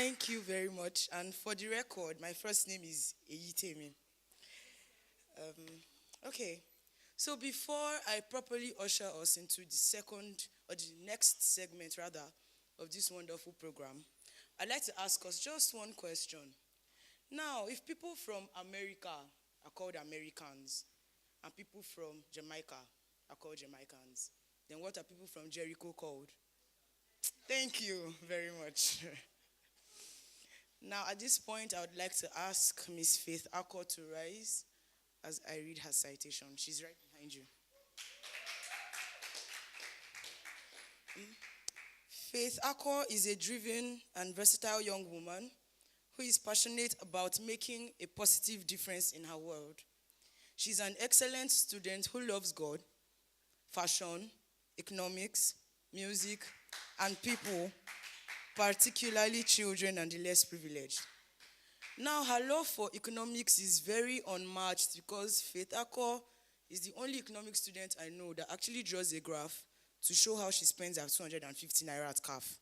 Thank you very much. And for the record, my first name is Eyitemi. Okay, so before I properly usher us into the second or the next segment rather of this wonderful program, I'd like to ask us just one question. Now, if people from America are called Americans and people from Jamaica are called Jamaicans, then what are people from Jericho called? Thank you very much. Now, at this point, I would like to ask Miss Faith Akko to rise as I read her citation. She's right behind you. Faith Akko is a driven and versatile young woman who is passionate about making a positive difference in her world. She's an excellent student who loves God, fashion, economics, music, and people, particularly children and the less privileged. Now, her love for economics is very unmatched because Faith Akko is the only economics student I know that actually draws a graph to show how she spends her 250 naira at CAF.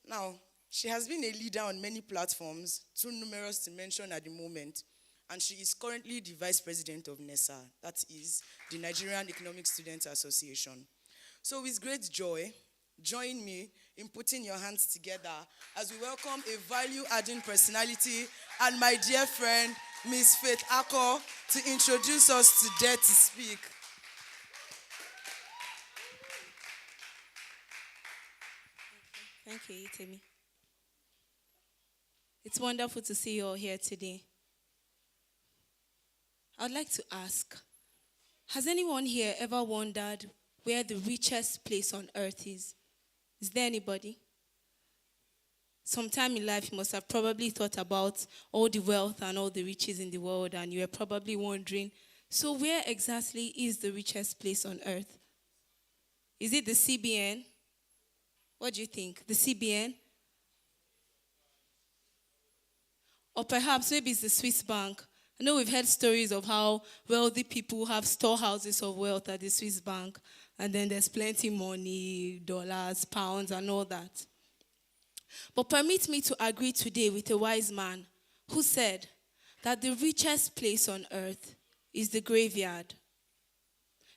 Now, she has been a leader on many platforms, too numerous to mention at the moment, and she is currently the vice president of NESA, that is the Nigerian Economic Students Association. So with great joy, join me in putting your hands together as we welcome a value-adding personality and my dear friend, Miss Faith Akko, to introduce us to Dare to Speak. Thank you, Itemi. It's wonderful to see you all here today. I'd like to ask, has anyone here ever wondered where the richest place on earth is? Is there anybody? Sometime in life, you must have probably thought about all the wealth and all the riches in the world, and you were probably wondering, so where exactly is the richest place on earth? Is it the CBN? What do you think? The CBN? Or perhaps maybe it's the Swiss bank. I know we've heard stories of how wealthy people have storehouses of wealth at the Swiss bank, and then there's plenty money, dollars, pounds, and all that. But permit me to agree today with a wise man who said that the richest place on earth is the graveyard.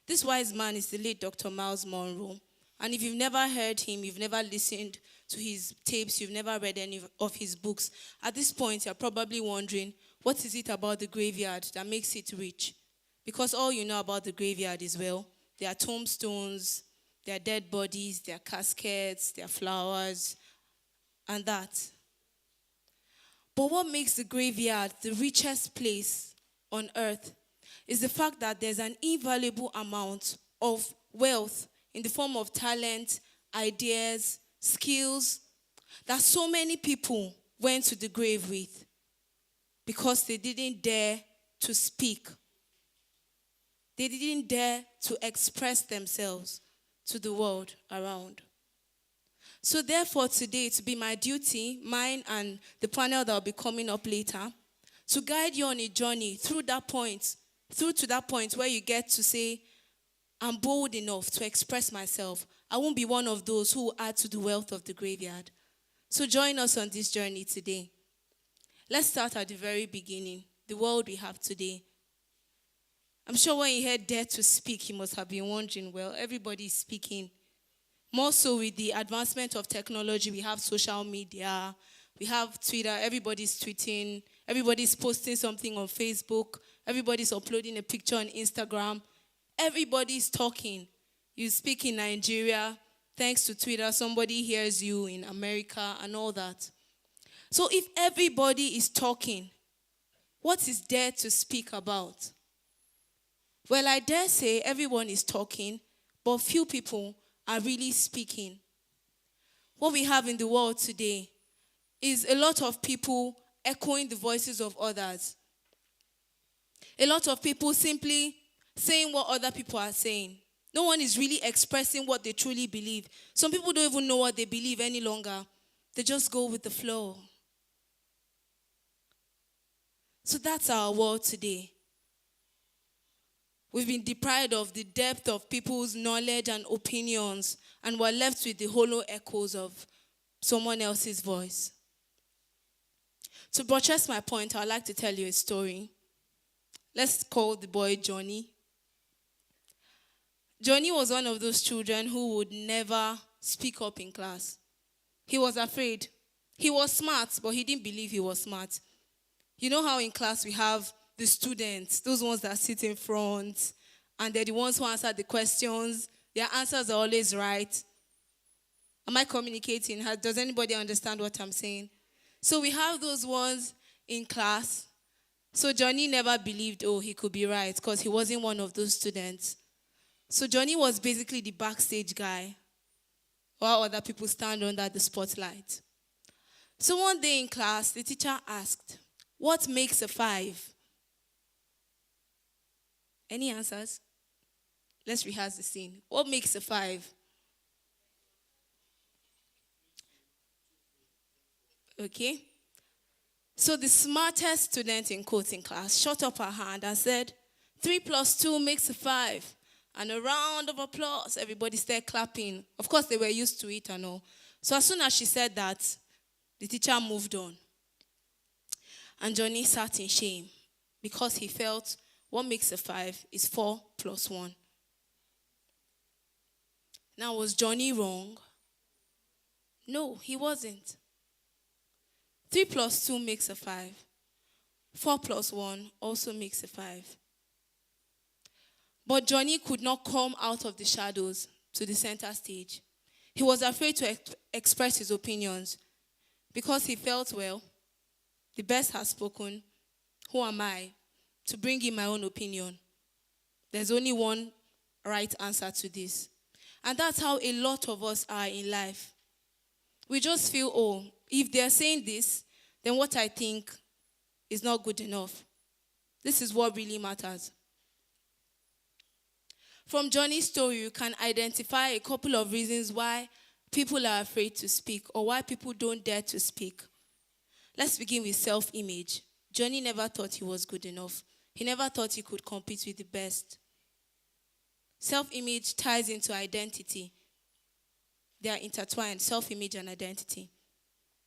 This wise man is the late Dr. Miles Monroe. And if you've never heard him, you've never listened to his tapes, you've never read any of his books, at this point you're probably wondering, what is it about the graveyard that makes it rich? Because all you know about the graveyard is, well, there are tombstones, there are dead bodies, there are caskets, there are flowers, and that. But what makes the graveyard the richest place on earth is the fact that there's an invaluable amount of wealth in the form of talent, ideas, skills, that so many people went to the grave with because they didn't dare to speak. They didn't dare to express themselves to the world around. So therefore today, it will be my duty, mine and the panel that will be coming up later, to guide you on a journey through to that point where you get to say, I'm bold enough to express myself. I won't be one of those who add to the wealth of the graveyard. So join us on this journey today. Let's start at the very beginning, the world we have today. I'm sure when you heard Dare to Speak, you must have been wondering, well, everybody is speaking. More so with the advancement of technology, we have social media, we have Twitter, everybody's tweeting, everybody's posting something on Facebook, everybody's uploading a picture on Instagram. Everybody's talking. You speak in Nigeria, thanks to Twitter, somebody hears you in America and all that. So if everybody is talking, what is there to speak about? Well, I dare say everyone is talking, but few people are really speaking. What we have in the world today is a lot of people echoing the voices of others. A lot of people simply saying what other people are saying. No one is really expressing what they truly believe. Some people don't even know what they believe any longer. They just go with the flow. So that's our world today. We've been deprived of the depth of people's knowledge and opinions, and we're left with the hollow echoes of someone else's voice. To buttress my point, I'd like to tell you a story. Let's call the boy Johnny. Johnny was one of those children who would never speak up in class. He was afraid. He was smart, but he didn't believe he was smart. You know how in class we have the students, those ones that sit in front, and they're the ones who answer the questions. Their answers are always right. Am I communicating? Does anybody understand what I'm saying? So we have those ones in class. So Johnny never believed, he could be right, because he wasn't one of those students. So Johnny was basically the backstage guy, while other people stand under the spotlight. So one day in class, the teacher asked, "What makes a 5?" Any answers? Let's rehearse the scene. What makes a 5? Okay. So the smartest student in quotes in class shot up her hand and said, 3 plus 2 makes a 5. And a round of applause. Everybody started clapping. Of course, they were used to it and all. So as soon as she said that, the teacher moved on. And Johnny sat in shame because he felt what makes a 5 is 4 plus 1. Now, was Johnny wrong? No, he wasn't. 3 plus 2 makes a 5. 4 plus 1 also makes a 5. But Johnny could not come out of the shadows to the center stage. He was afraid to express his opinions because he felt, well, the best has spoken. Who am I to bring in my own opinion? There's only one right answer to this. And that's how a lot of us are in life. We just feel, if they're saying this, then what I think is not good enough. This is what really matters. From Johnny's story, you can identify a couple of reasons why people are afraid to speak or why people don't dare to speak. Let's begin with self-image. Johnny never thought he was good enough. He never thought he could compete with the best. Self-image ties into identity. They are intertwined, self-image and identity.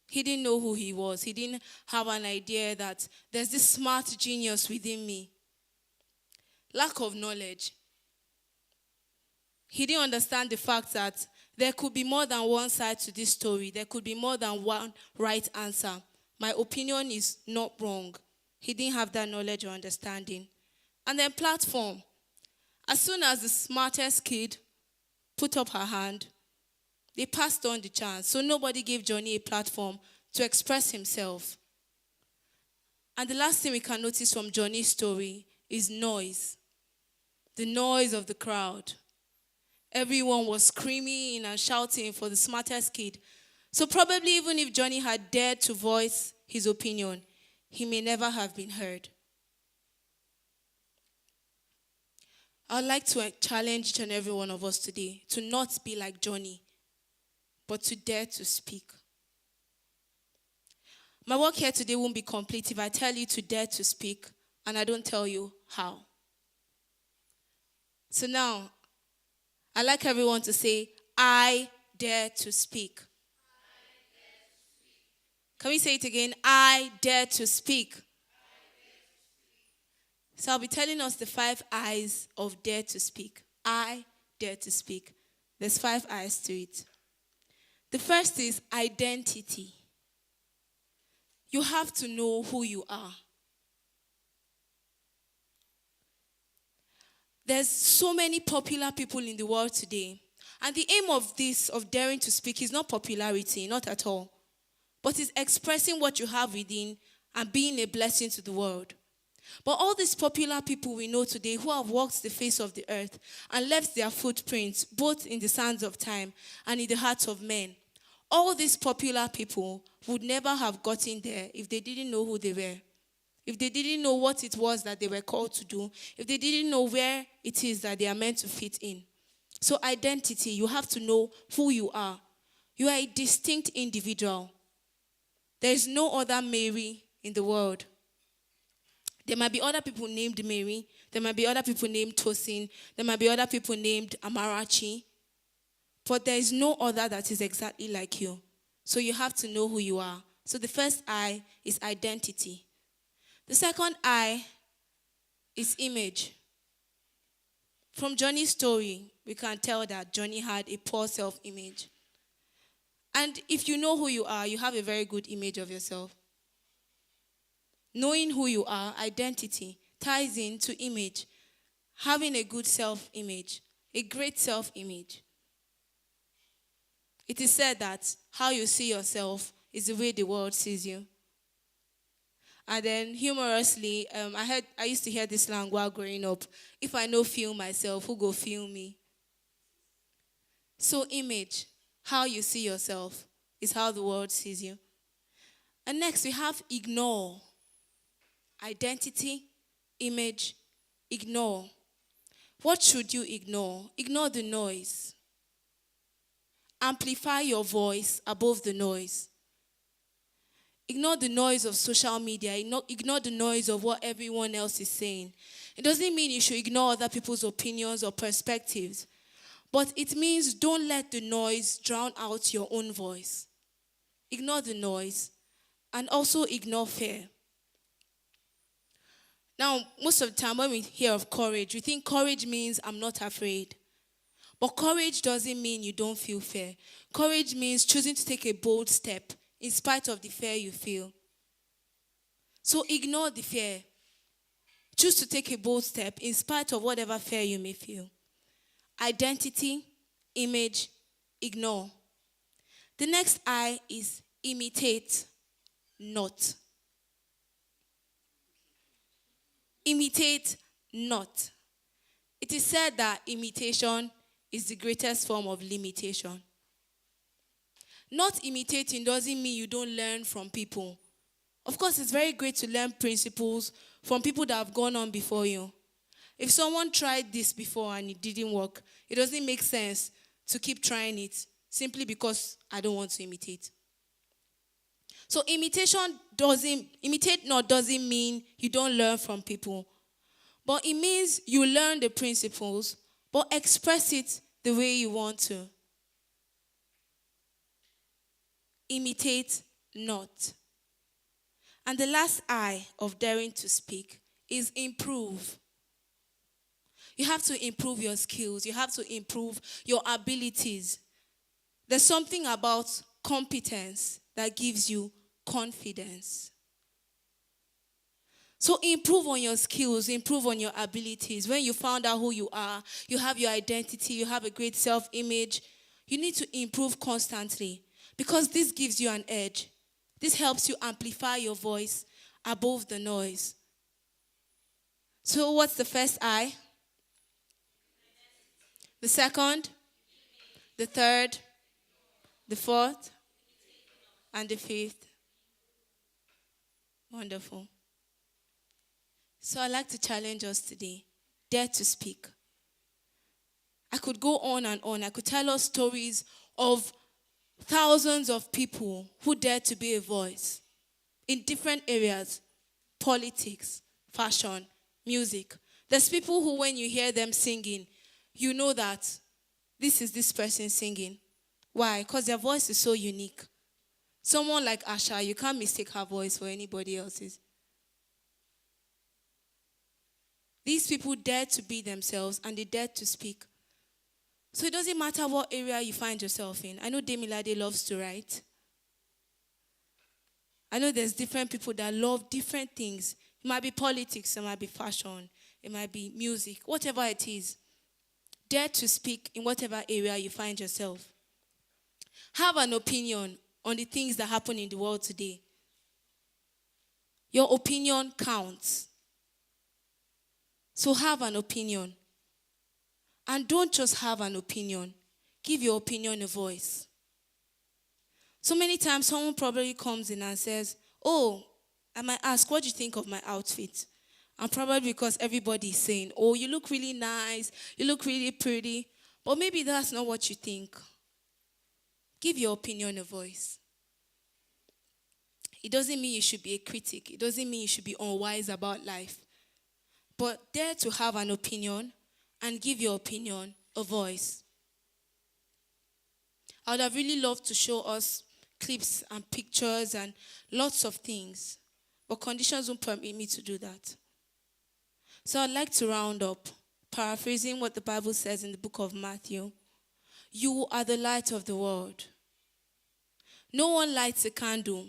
He didn't know who he was. He didn't have an idea that there's this smart genius within me. Lack of knowledge. He didn't understand the fact that there could be more than one side to this story. There could be more than one right answer. My opinion is not wrong. He didn't have that knowledge or understanding. And then platform. As soon as the smartest kid put up her hand, they passed on the chance. So nobody gave Johnny a platform to express himself. And the last thing we can notice from Johnny's story is noise. The noise of the crowd. Everyone was screaming and shouting for the smartest kid. So probably even if Johnny had dared to voice his opinion, he may never have been heard. I would like to challenge each and every one of us today to not be like Johnny, but to dare to speak. My work here today won't be complete if I tell you to dare to speak and I don't tell you how. So now, I'd like everyone to say, I dare to speak. Can we say it again? I dare to speak. So I'll be telling us the 5 I's of dare to speak. I dare to speak. There's 5 I's to it. The first is identity. You have to know who you are. There's so many popular people in the world today. And the aim of this, of daring to speak, is not popularity, not at all. But it's expressing what you have within and being a blessing to the world. But all these popular people we know today who have walked the face of the earth and left their footprints both in the sands of time and in the hearts of men, all these popular people would never have gotten there if they didn't know who they were. If they didn't know what it was that they were called to do, if they didn't know where it is that they are meant to fit in. So identity, you have to know who you are. You are a distinct individual. There is no other Mary in the world. There might be other people named Mary. There might be other people named Tosin. There might be other people named Amarachi. But there is no other that is exactly like you. So you have to know who you are. So the first I is identity. The second I is image. From Johnny's story, we can tell that Johnny had a poor self-image. And if you know who you are, you have a very good image of yourself. Knowing who you are, identity, ties into image. Having a good self-image, a great self-image. It is said that how you see yourself is the way the world sees you. And then humorously, I used to hear this slang while growing up. If I no feel myself, who go feel me? So image, how you see yourself, is how the world sees you. And next we have ignore. Identity, image, ignore. What should you ignore? Ignore the noise. Amplify your voice above the noise. Ignore the noise of social media. Ignore the noise of what everyone else is saying. It doesn't mean you should ignore other people's opinions or perspectives. But it means don't let the noise drown out your own voice. Ignore the noise. And also ignore fear. Now, most of the time when we hear of courage, we think courage means I'm not afraid. But courage doesn't mean you don't feel fear. Courage means choosing to take a bold step in spite of the fear you feel. So ignore the fear. Choose to take a bold step in spite of whatever fear you may feel. Identity, image, ignore. The next I is imitate, not. Imitate not. It is said that imitation is the greatest form of limitation. Not imitating doesn't mean you don't learn from people. Of course, it's very great to learn principles from people that have gone on before you. If someone tried this before and it didn't work, it doesn't make sense to keep trying it simply because I don't want to imitate. So imitate not doesn't mean you don't learn from people. But it means you learn the principles, but express it the way you want to. Imitate not. And the last I of daring to speak is improve. You have to improve your skills. You have to improve your abilities. There's something about competence that gives you confidence. So improve on your skills, improve on your abilities. When you found out who you are, you have your identity, you have a great self-image, you need to improve constantly because this gives you an edge. This helps you amplify your voice above the noise. So what's the first I? The second? The third? The fourth? And the fifth? Wonderful. So I'd like to challenge us today. Dare to speak. I could go on and on. I could tell us stories of thousands of people who dared to be a voice in different areas. Politics, fashion, music. There's people who, when you hear them singing, you know that this is this person singing. Why? Because their voice is so unique. Someone like Asha, you can't mistake her voice for anybody else's. These people dared to be themselves and they dared to speak. So it doesn't matter what area you find yourself in. I know Demilade loves to write. I know there's different people that love different things. It might be politics, it might be fashion, it might be music, whatever it is. Dare to speak in whatever area you find yourself. Have an opinion on the things that happen in the world today. Your opinion counts. So have an opinion. And don't just have an opinion. Give your opinion a voice. So many times someone probably comes in and says, oh, I might ask, what do you think of my outfit? And probably because everybody is saying, oh, you look really nice, you look really pretty. But maybe that's not what you think. Give your opinion a voice. It doesn't mean you should be a critic. It doesn't mean you should be unwise about life. But dare to have an opinion and give your opinion a voice. I would have really loved to show us clips and pictures and lots of things. But conditions won't permit me to do that. So I'd like to round up, paraphrasing what the Bible says in the book of Matthew. You are the light of the world. No one lights a candle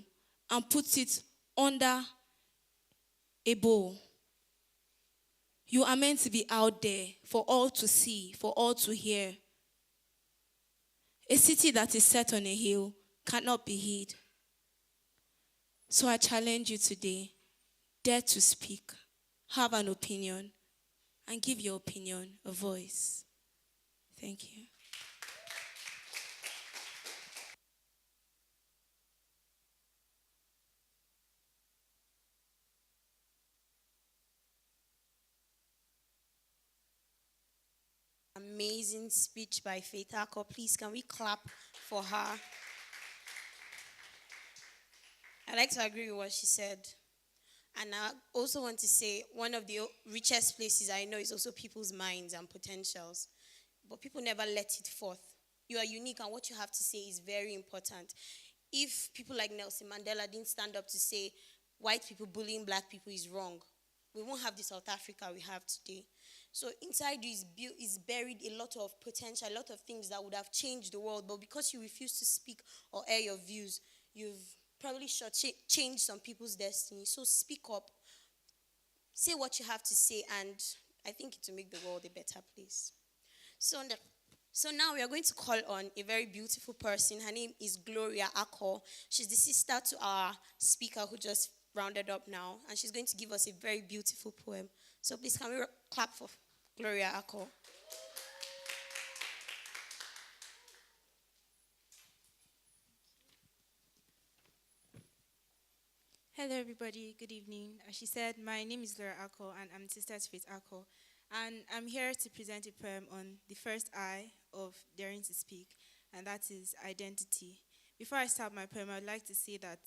and puts it under a bowl. You are meant to be out there for all to see, for all to hear. A city that is set on a hill cannot be hid. So I challenge you today, dare to speak, have an opinion, and give your opinion a voice. Thank you. Amazing speech by Faith Ako. Please, can we clap for her? I like to agree with what she said. And I also want to say one of the richest places I know is also people's minds and potentials. But people never let it forth. You are unique, and what you have to say is very important. If people like Nelson Mandela didn't stand up to say white people bullying black people is wrong, we won't have the South Africa we have today. So inside you is buried a lot of potential, a lot of things that would have changed the world. But because you refuse to speak or air your views, you've probably changed some people's destiny. So speak up. Say what you have to say, and I think it will make the world a better place. So now we are going to call on a very beautiful person. Her name is Gloria Ako. She's the sister to our speaker who just rounded up now. And she's going to give us a very beautiful poem. So please, can we clap for Gloria Ako? Hello, everybody. Good evening. As she said, my name is Gloria Ako, and I'm Sister to Faith Ako. And I'm here to present a poem on the first I of daring to speak, and that is identity. Before I start my poem, I'd like to say that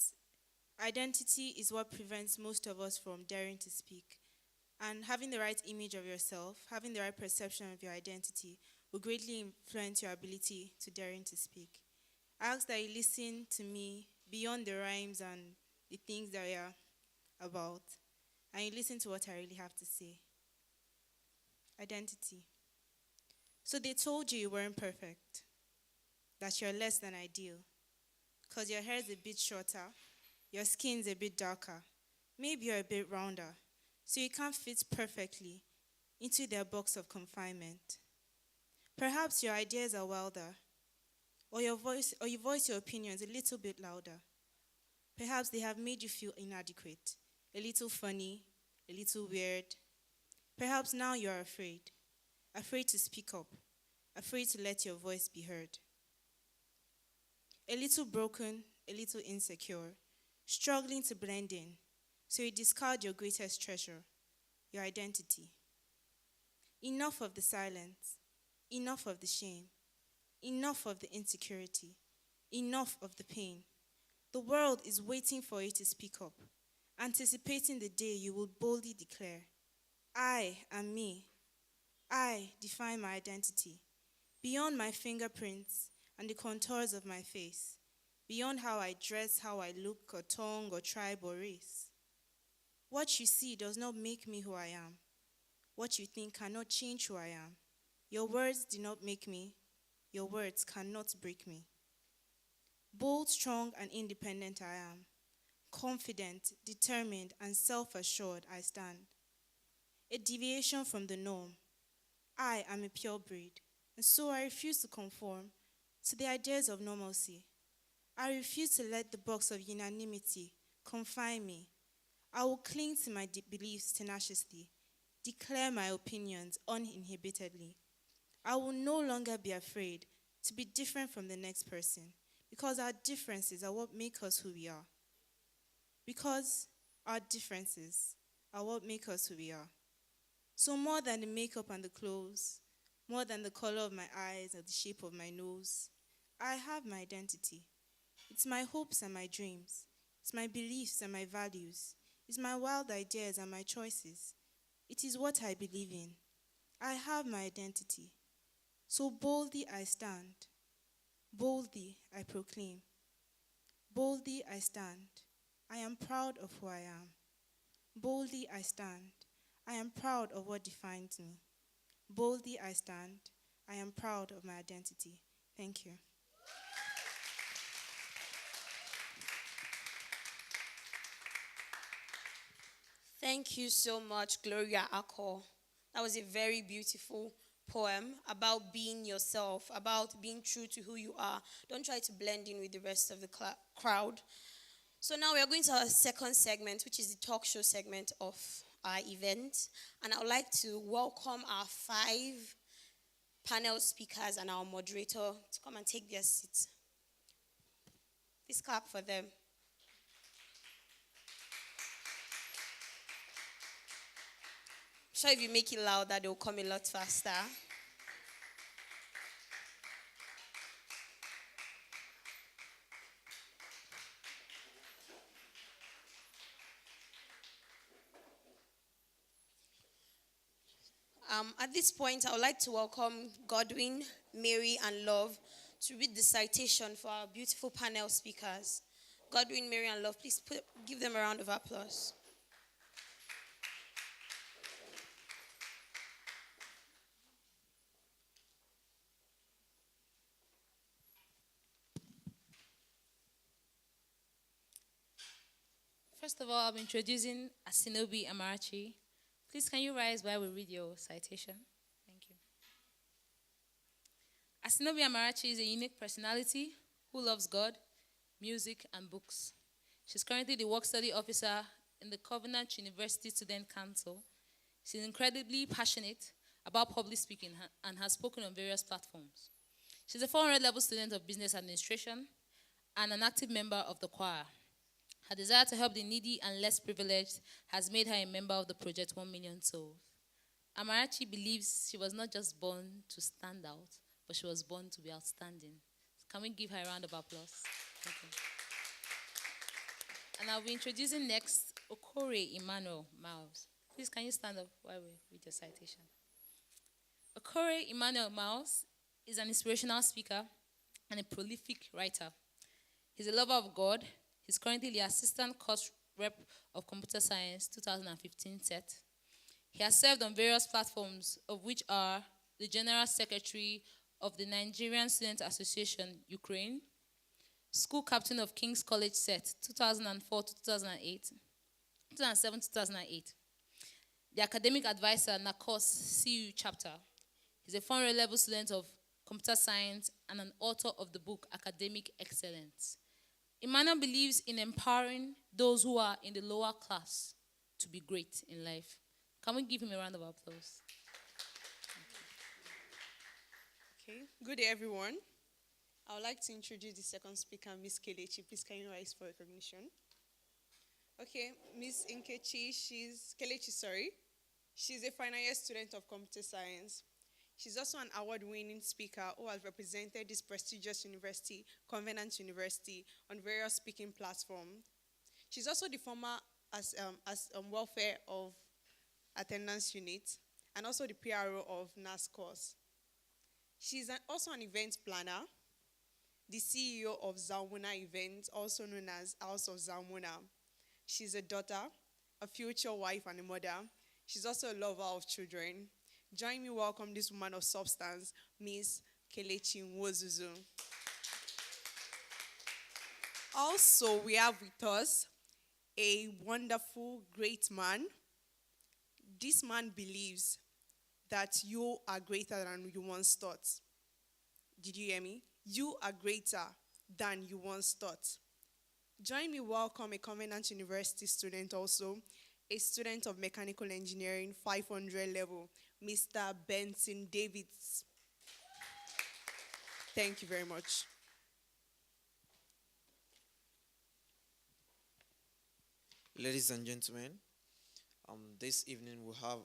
identity is what prevents most of us from daring to speak. And having the right image of yourself, having the right perception of your identity, will greatly influence your ability to daring to speak. I ask that you listen to me beyond the rhymes and the things that we are about, and you listen to what I really have to say. Identity. So they told you weren't perfect, that you're less than ideal, because your hair is a bit shorter, your skin's a bit darker, maybe you're a bit rounder, so you can't fit perfectly into their box of confinement. Perhaps your ideas are wilder, or you voice your opinions a little bit louder. Perhaps they have made you feel inadequate, a little funny, a little weird. Perhaps now you are afraid to speak up, afraid to let your voice be heard. A little broken, a little insecure, struggling to blend in, so you discard your greatest treasure, your identity. Enough of the silence, enough of the shame, enough of the insecurity, enough of the pain. The world is waiting for you to speak up, anticipating the day you will boldly declare, I am me. I define my identity, beyond my fingerprints and the contours of my face, beyond how I dress, how I look, or tongue, or tribe, or race. What you see does not make me who I am. What you think cannot change who I am. Your words do not make me. Your words cannot break me. Bold, strong, and independent I am. Confident, determined, and self-assured I stand. A deviation from the norm. I am a pure breed, and so I refuse to conform to the ideas of normalcy. I refuse to let the box of unanimity confine me. I will cling to my beliefs tenaciously, declare my opinions uninhibitedly. I will no longer be afraid to be different from the next person, because our differences are what make us who we are. Because our differences are what make us who we are. So more than the makeup and the clothes, more than the color of my eyes or the shape of my nose, I have my identity. It's my hopes and my dreams. It's my beliefs and my values. It's my wild ideas and my choices. It is what I believe in. I have my identity. So boldly I stand. Boldly I proclaim. Boldly I stand. I am proud of who I am. Boldly I stand. I am proud of what defines me. Boldly I stand. I am proud of my identity. Thank you. Thank you so much, Gloria Akko. That was a very beautiful poem about being yourself, about being true to who you are. Don't try to blend in with the rest of the crowd. So now we are going to our second segment, which is the talk show segment of our event. And I would like to welcome our 5 panel speakers and our moderator to come and take their seats. Please clap for them. Sure, if you make it louder, they'll come a lot faster. At this point, I would like to welcome Godwin, Mary, and Love to read the citation for our beautiful panel speakers. Godwin, Mary, and Love, please give them a round of applause. First of all, I'm introducing Asinobi Amarachi. Please, can you rise while we read your citation? Thank you. Asinobi Amarachi is a unique personality who loves God, music, and books. She's currently the work study officer in the Covenant University Student Council. She's incredibly passionate about public speaking and has spoken on various platforms. She's a 400 level student of business administration and an active member of the choir. Her desire to help the needy and less privileged has made her a member of the Project 1 Million Souls. Amarachi believes she was not just born to stand out, but she was born to be outstanding. Can we give her a round of applause? Thank you. And I'll be introducing next Okore Emmanuel Miles. Please, can you stand up while we read your citation? Okore Emmanuel Miles is an inspirational speaker and a prolific writer. He's a lover of God. He's currently the Assistant Course Rep of Computer Science 2015 set. He has served on various platforms, of which are the General Secretary of the Nigerian Student Association, Ukraine, School Captain of King's College set 2004 to 2008, 2007 to 2008, the Academic Advisor, NACOS CU chapter. He's a 400 level student of computer science and an author of the book Academic Excellence. Emmanuel believes in empowering those who are in the lower class to be great in life. Can we give him a round of applause? Okay, good day, everyone. I would like to introduce the second speaker, Miss Kelechi. Please, can you rise for recognition? Okay, Miss Kelechi, she's a final year student of computer science. She's also an award-winning speaker who has represented this prestigious university, Covenant University, on various speaking platforms. She's also the former welfare of attendance unit and also the PRO of NASCOS. She's also an event planner, the CEO of Zalmuna Events, also known as House of Zalmuna. She's a daughter, a future wife, and a mother. She's also a lover of children. Join me welcome this woman of substance, Miss Kelechi Nwozuzu. Also, we have with us a wonderful, great man. This man believes that you are greater than you once thought. Did you hear me? You are greater than you once thought. Join me welcome a Covenant University student also, a student of mechanical engineering, 500 level, Mr. Benson Davids. Thank you very much. Ladies and gentlemen, this evening we have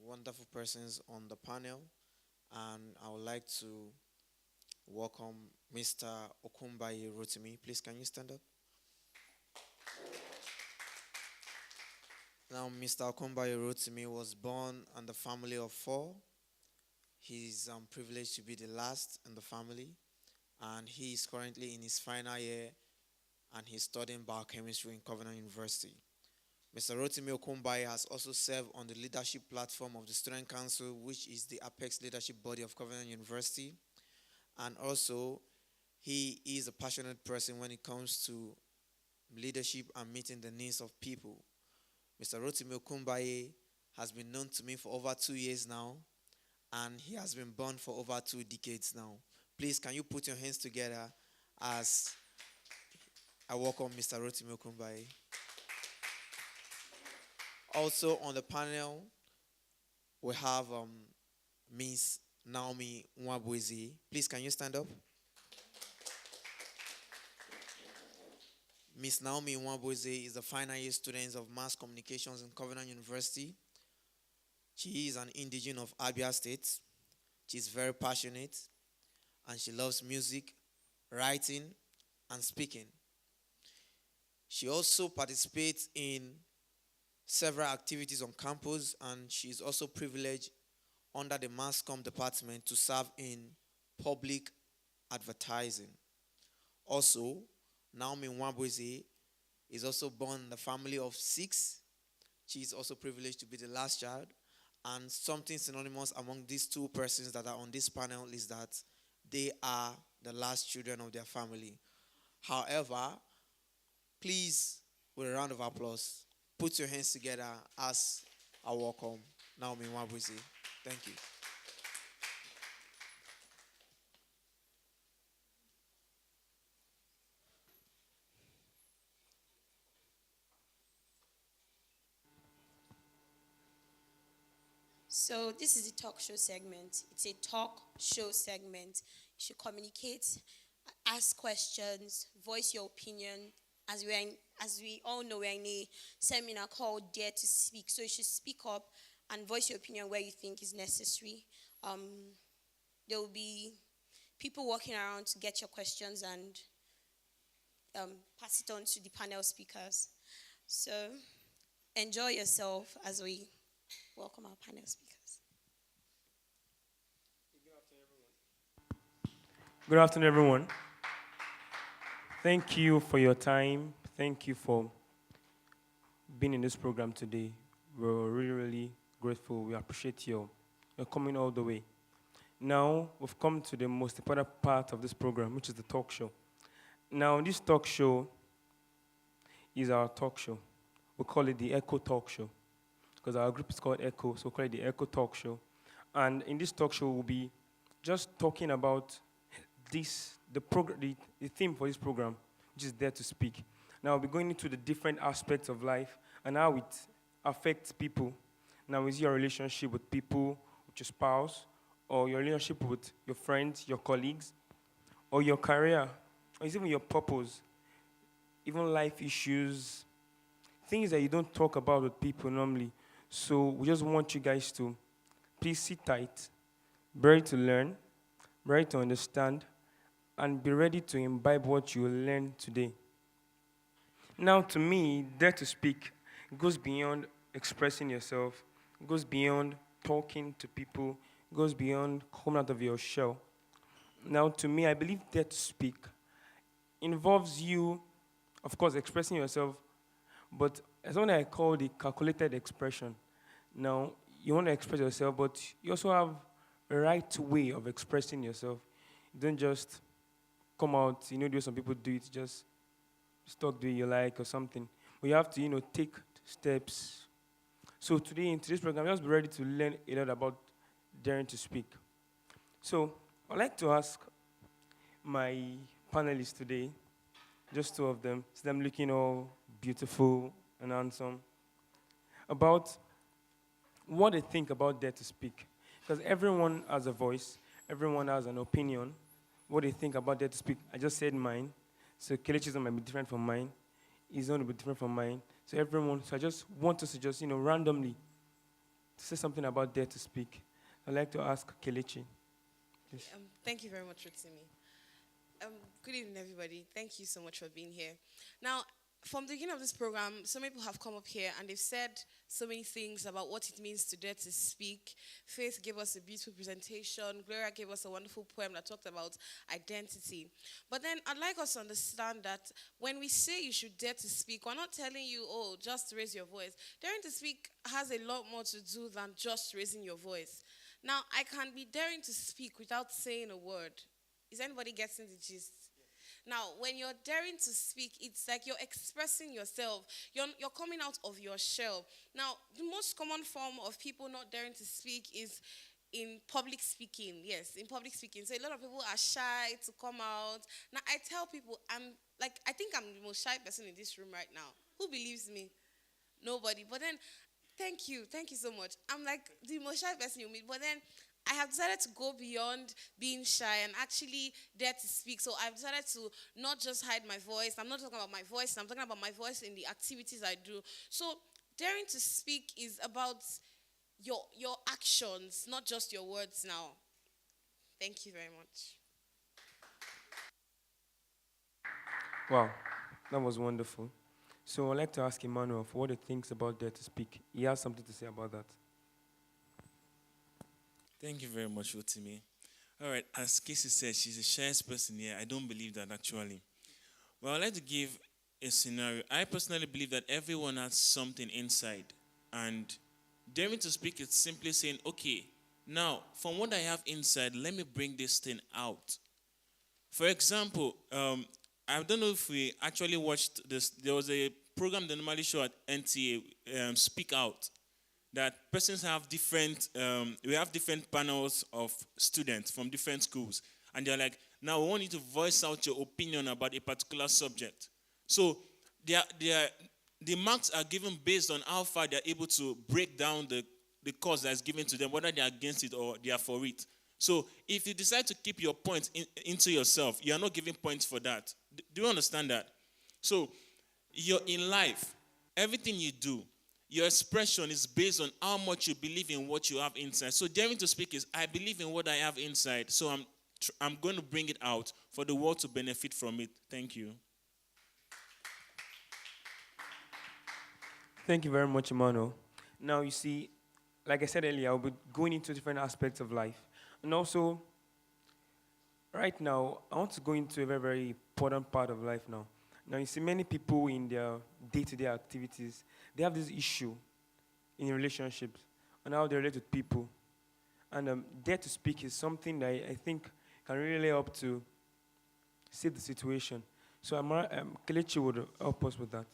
wonderful persons on the panel, and I would like to welcome Mr. Okumbaye Rotimi. Please, can you stand up? Now, Mr. Okumbaye Rotimi was born in the family of 4. He's privileged to be the last in the family, and he is currently in his final year and he's studying biochemistry in Covenant University. Mr. Rotimi Okumbaye has also served on the leadership platform of the Student Council, which is the apex leadership body of Covenant University. And also, he is a passionate person when it comes to leadership and meeting the needs of people. Mr. Rotimi Okumbaye has been known to me for over 2 years now, and he has been born for over 2 decades now. Please, can you put your hands together as I welcome Mr. Rotimi Okumbaye. Also on the panel, we have Miss Naomi Nwabweze. Please, can you stand up? Miss Naomi Nwabweze is a final year student of mass communications in Covenant University. She is an indigene of Abia State. She's very passionate, and she loves music, writing, and speaking. She also participates in several activities on campus, and she is also privileged under the Mass Comm department to serve in public advertising. Also, Naomi Nwabweze is also born in the family of 6. She is also privileged to be the last child. And something synonymous among these 2 persons that are on this panel is that they are the last children of their family. However, please, with a round of applause, put your hands together as I welcome Naomi Nwabweze. Thank you. So this is the talk show segment. It's a talk show segment. You should communicate, ask questions, voice your opinion. As we all know, we're in a seminar called Dare to Speak. So you should speak up and voice your opinion where you think is necessary. There will be people walking around to get your questions and pass it on to the panel speakers. So enjoy yourself as we welcome our panel speakers. Good afternoon, everyone. Thank you for your time. Thank you for being in this program today. We're really, really grateful. We appreciate your coming all the way. Now, we've come to the most important part of this program, which is the talk show. Now, this talk show is our talk show. We call it the Echo Talk Show, because our group is called Echo, so we call it the Echo Talk Show. And in this talk show, we'll be just talking about the theme for this program, which is Dare to Speak. Now, we'll be going into the different aspects of life and how it affects people. Now, is your relationship with people, with your spouse, or your relationship with your friends, your colleagues, or your career, or even your purpose, even life issues, things that you don't talk about with people normally. So we just want you guys to please sit tight, be ready to learn, be ready to understand, and be ready to imbibe what you learn today. Now, to me, Dare to Speak goes beyond expressing yourself, goes beyond talking to people, goes beyond coming out of your shell. Now, to me, I believe Dare to Speak involves you, of course, expressing yourself, but it's something I call the calculated expression. Now, you want to express yourself, but you also have a right way of expressing yourself. You don't just come out, the way some people do it, just talk the way you like or something. But you have to, take steps. So today, in today's program, just be ready to learn a lot about daring to speak. So I'd like to ask my panelists today, just 2 of them, see them looking all beautiful and handsome, about what they think about Dare to Speak. Because everyone has a voice, everyone has an opinion, what they think about Dare to Speak. I just said mine, so Kelechi's might be different from mine, his own will be different from mine. So I just want us to just, randomly say something about Dare to Speak. I'd like to ask Kelechi. Thank you very much, Rotimi. Good evening, everybody. Thank you so much for being here. Now, from the beginning of this program, so many people have come up here and they've said so many things about what it means to dare to speak. Faith gave us a beautiful presentation. Gloria gave us a wonderful poem that talked about identity. But then I'd like us to understand that when we say you should dare to speak, we're not telling you, oh, just raise your voice. Daring to speak has a lot more to do than just raising your voice. Now, I can be daring to speak without saying a word. Is anybody getting the gist? Now, when you're daring to speak, it's like you're expressing yourself. You're coming out of your shell. Now, the most common form of people not daring to speak is in public speaking. Yes, in public speaking. So a lot of people are shy to come out. Now, I tell people, I think I'm the most shy person in this room right now. Who believes me? Nobody. But then, thank you so much. I'm like the most shy person you meet. But then, I have decided to go beyond being shy and actually dare to speak. So I've decided to not just hide my voice. I'm not talking about my voice. I'm talking about my voice in the activities I do. So daring to speak is about your actions, not just your words now. Thank you very much. Wow, that was wonderful. So I'd like to ask Emmanuel for what he thinks about dare to speak. He has something to say about that. Thank you very much, Rotimi. All right, as Casey said, she's the shyest person here. I don't believe that, actually. Well, I'd like to give a scenario. I personally believe that everyone has something inside. And daring to speak is simply saying, okay, now, from what I have inside, let me bring this thing out. For example, I don't know if we actually watched this. There was a program they normally show at NTA, Speak Out, that persons have we have different panels of students from different schools. And they're like, now we want you to voice out your opinion about a particular subject. So the marks are given based on how far they're able to break down the cause that's given to them, whether they're against it or they are for it. So if you decide to keep your point into yourself, you are not giving points for that. Do you understand that? So you're in life, everything you do, your expression is based on how much you believe in what you have inside. So daring to speak is, I believe in what I have inside, so I'm going to bring it out for the world to benefit from it. Thank you. Thank you very much, Emmanuel. Now, you see, like I said earlier, I'll be going into different aspects of life. And also, right now, I want to go into a very, very important part of life now. Now, you see, many people in their day-to-day activities, they have this issue in relationships and how they relate with people. And dare to speak is something that I think can really help to save the situation. So Kelechi would help us with that.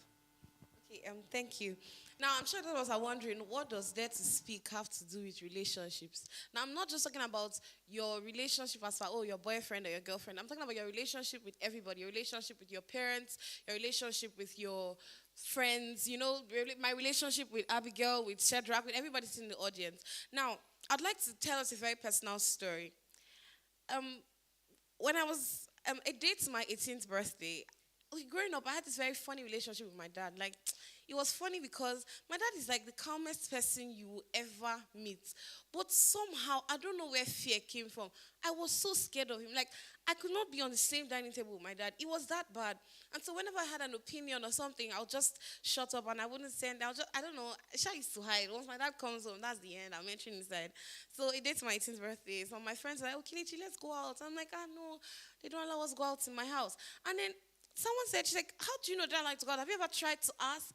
Okay, thank you. Now, I'm sure those are wondering, what does dare to speak have to do with relationships? Now, I'm not just talking about your relationship as far, your boyfriend or your girlfriend. I'm talking about your relationship with everybody, your relationship with your parents, your relationship with your friends, my relationship with Abigail, with Shadrach, with everybody in the audience. Now, I'd like to tell us a very personal story. When I was a day to my 18th birthday, growing up, I had this very funny relationship with my dad. Like, it was funny because my dad is like the calmest person you will ever meet. But somehow, I don't know where fear came from. I was so scared of him. Like, I could not be on the same dining table with my dad. It was that bad. And so whenever I had an opinion or something, I'll just shut up and I wouldn't say anything. I don't know. Sha used to hide. Once my dad comes home, that's the end. I'm entering inside. So it dates my 18th birthday. So my friends are like, okay, Kelechi, let's go out. I'm like, no, they don't allow us to go out in my house. And then someone said, she's like, how do you know that I like to go out? Have you ever tried to ask?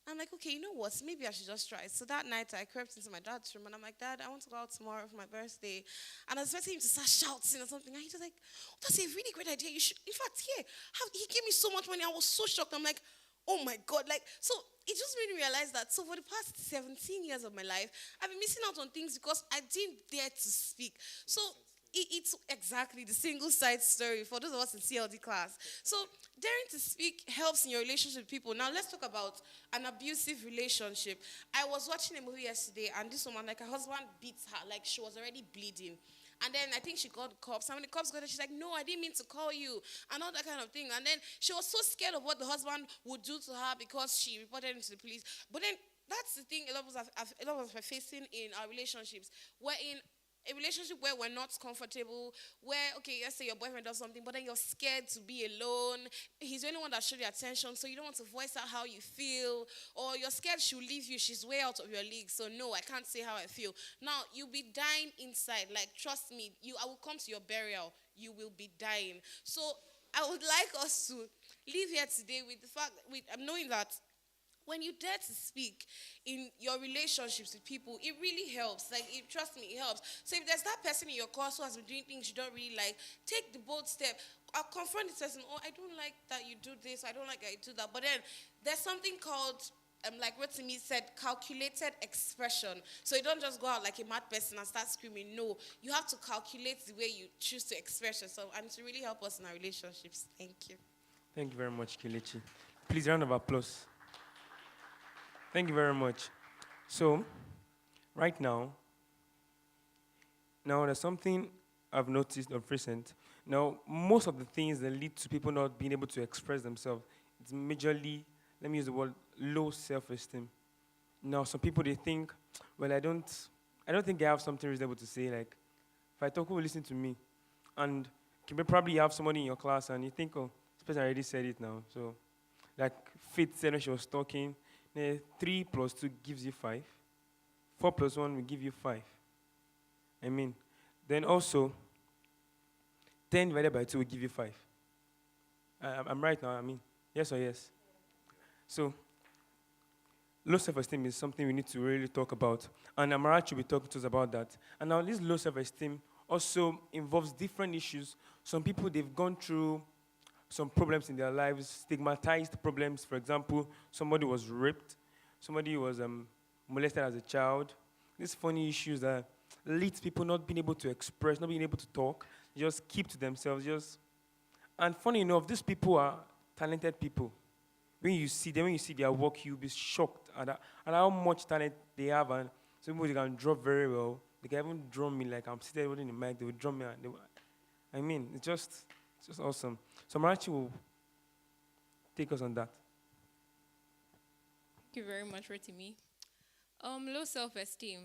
I'm like, okay, you know what? Maybe I should just try. So that night, I crept into my dad's room, and I'm like, Dad, I want to go out tomorrow for my birthday. And I was expecting him to start shouting or something. And he was like, that's a really great idea. You should, in fact, he gave me so much money. I was so shocked. I'm like, oh my God. So it just made me realize that. So for the past 17 years of my life, I've been missing out on things because I didn't dare to speak. So it's exactly the single side story for those of us in CLD class. So daring to speak helps in your relationship with people. Now let's talk about an abusive relationship. I was watching a movie yesterday, and this woman, like, her husband beats her, like she was already bleeding. And then I think she called the cops. And when the cops got her, she's like, no, I didn't mean to call you. And all that kind of thing. And then she was so scared of what the husband would do to her because she reported him to the police. But then that's the thing a lot of us are facing in our relationships. We're in a relationship where we're not comfortable, where, okay, let's say your boyfriend does something, but then you're scared to be alone. He's the only one that showed you attention, so you don't want to voice out how you feel, or you're scared she'll leave you, she's way out of your league, so no, I can't say how I feel. Now, you'll be dying inside. Like, trust me, I will come to your burial. You will be dying. So I would like us to leave here today with the fact, with knowing that when you dare to speak in your relationships with people, it really helps. Like, trust me, it helps. So if there's that person in your course who has been doing things you don't really like, take the bold step. I'll confront this person. Oh, I don't like that you do this. I don't like that you do that. But then there's something called, like Rotimi said, calculated expression. So you don't just go out like a mad person and start screaming. No, you have to calculate the way you choose to express yourself, and to really help us in our relationships. Thank you. Thank you very much, Kelechi. Please, round of applause. Thank you very much. So, right now, there's something I've noticed of recent. Now, most of the things that lead to people not being able to express themselves, it's majorly, let me use the word, low self-esteem. Now, some people, they think, well, I don't think I have something reasonable to say. Like, if I talk, who will listen to me? And you may probably have somebody in your class, and you think, oh, this person already said it now. So, like Faith said when she was talking, 3 plus 2 gives you 5. 4 plus 1 will give you 5. I mean, then also, 10 divided by 2 will give you 5. I'm right now, I mean, yes or yes? So, low self-esteem is something we need to really talk about. And Amarachi will be talking to us about that. And now this low self-esteem also involves different issues. Some people, they've gone through some problems in their lives, stigmatized problems. For example, somebody was raped, somebody was molested as a child. These funny issues that leads people not being able to express, not being able to talk, just keep to themselves. And funny enough, these people are talented people. When you see them, when you see their work, you'll be shocked at how much talent they have. And some people, they can draw very well. They can even draw me like I'm sitting holding the mic. They will draw me. It's just awesome. So Marachi will take us on that. Thank you very much, Rotimi. Low self-esteem.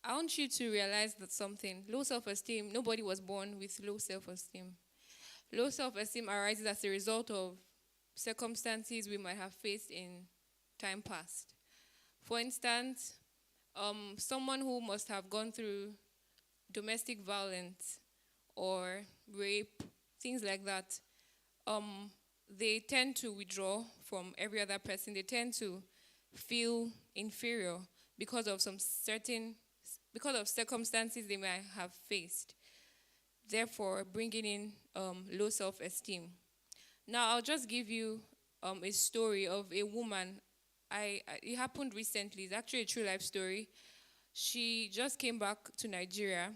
I want you to realize that something. Low self-esteem, nobody was born with low self-esteem. Low self-esteem arises as a result of circumstances we might have faced in time past. For instance, someone who must have gone through domestic violence or rape, things like that, they tend to withdraw from every other person. They tend to feel inferior because of circumstances they might have faced, therefore bringing in low self-esteem. Now, I'll just give you a story of a woman. It happened recently. It's actually a true life story. She just came back to Nigeria,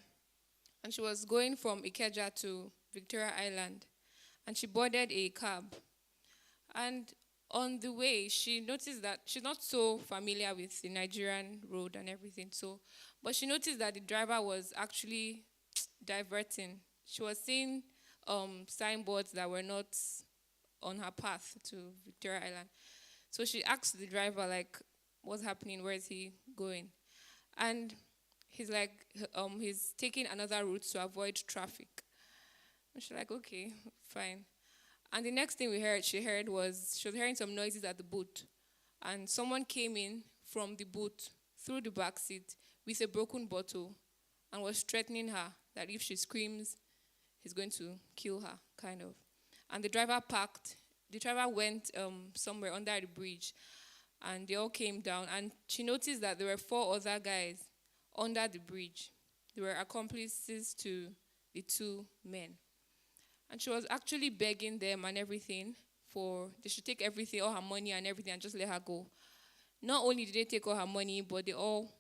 and she was going from Ikeja to Victoria Island, and she boarded a cab. And on the way, she noticed that she's not so familiar with the Nigerian road and everything. But she noticed that the driver was actually diverting. She was seeing signboards that were not on her path to Victoria Island. So she asked the driver, like, what's happening? Where is he going? And he's like, he's taking another route to avoid traffic. And she's like, okay, fine. And the next thing she was hearing some noises at the boot. And someone came in from the boot through the back seat with a broken bottle and was threatening her that if she screams, he's going to kill her, kind of. And the driver parked. The driver went somewhere under the bridge, and they all came down. And she noticed that there were 4 other guys under the bridge. They were accomplices to the 2 men. And she was actually begging them and everything they should take everything, all her money and everything, and just let her go. Not only did they take all her money, but they all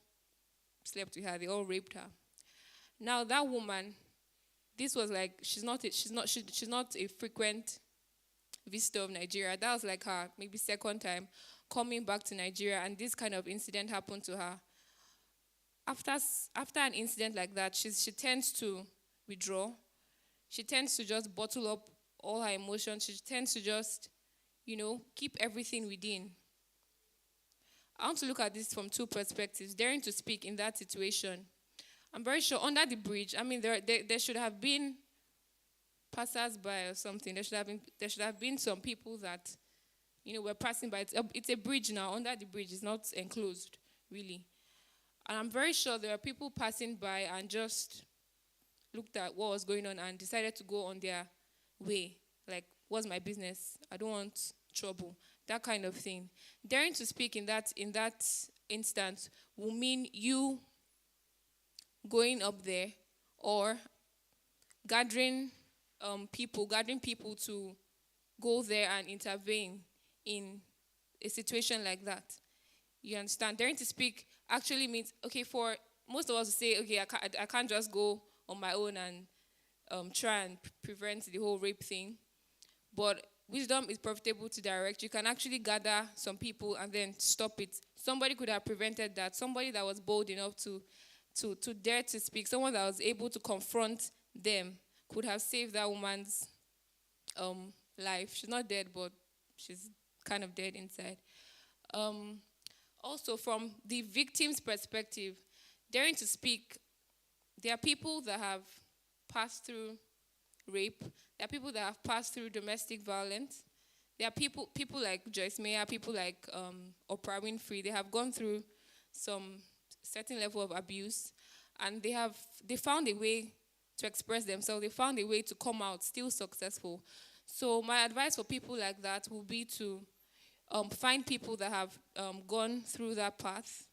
slept with her. They all raped her. Now that woman, this was like she's not a frequent visitor of Nigeria. That was like her maybe second time coming back to Nigeria, and this kind of incident happened to her. After an incident like that, she tends to withdraw. She tends to just bottle up all her emotions. She tends to just, keep everything within. I want to look at this from 2 perspectives. Daring to speak in that situation. I'm very sure under the bridge, I mean, there should have been passers-by or something. There should have been some people that, were passing by. It's a bridge now. Under the bridge, it's not enclosed, really. And I'm very sure there are people passing by and just looked at what was going on and decided to go on their way. Like, what's my business? I don't want trouble. That kind of thing. Daring to speak in that instance will mean you going up there or gathering people to go there and intervene in a situation like that. You understand? Daring to speak actually means, okay, for most of us to say, okay, I can't just go on my own and try and prevent the whole rape thing. But wisdom is profitable to direct. You can actually gather some people and then stop it. Somebody could have prevented that. Somebody that was bold enough to dare to speak, someone that was able to confront them could have saved that woman's life. She's not dead, but she's kind of dead inside. Also, from the victim's perspective, daring to speak, there are people that have passed through rape. There are people that have passed through domestic violence. There are people like Joyce Meyer, people like Oprah Winfrey. They have gone through some certain level of abuse, and they found a way to express themselves. They found a way to come out still successful. So my advice for people like that will be to find people that have gone through that path,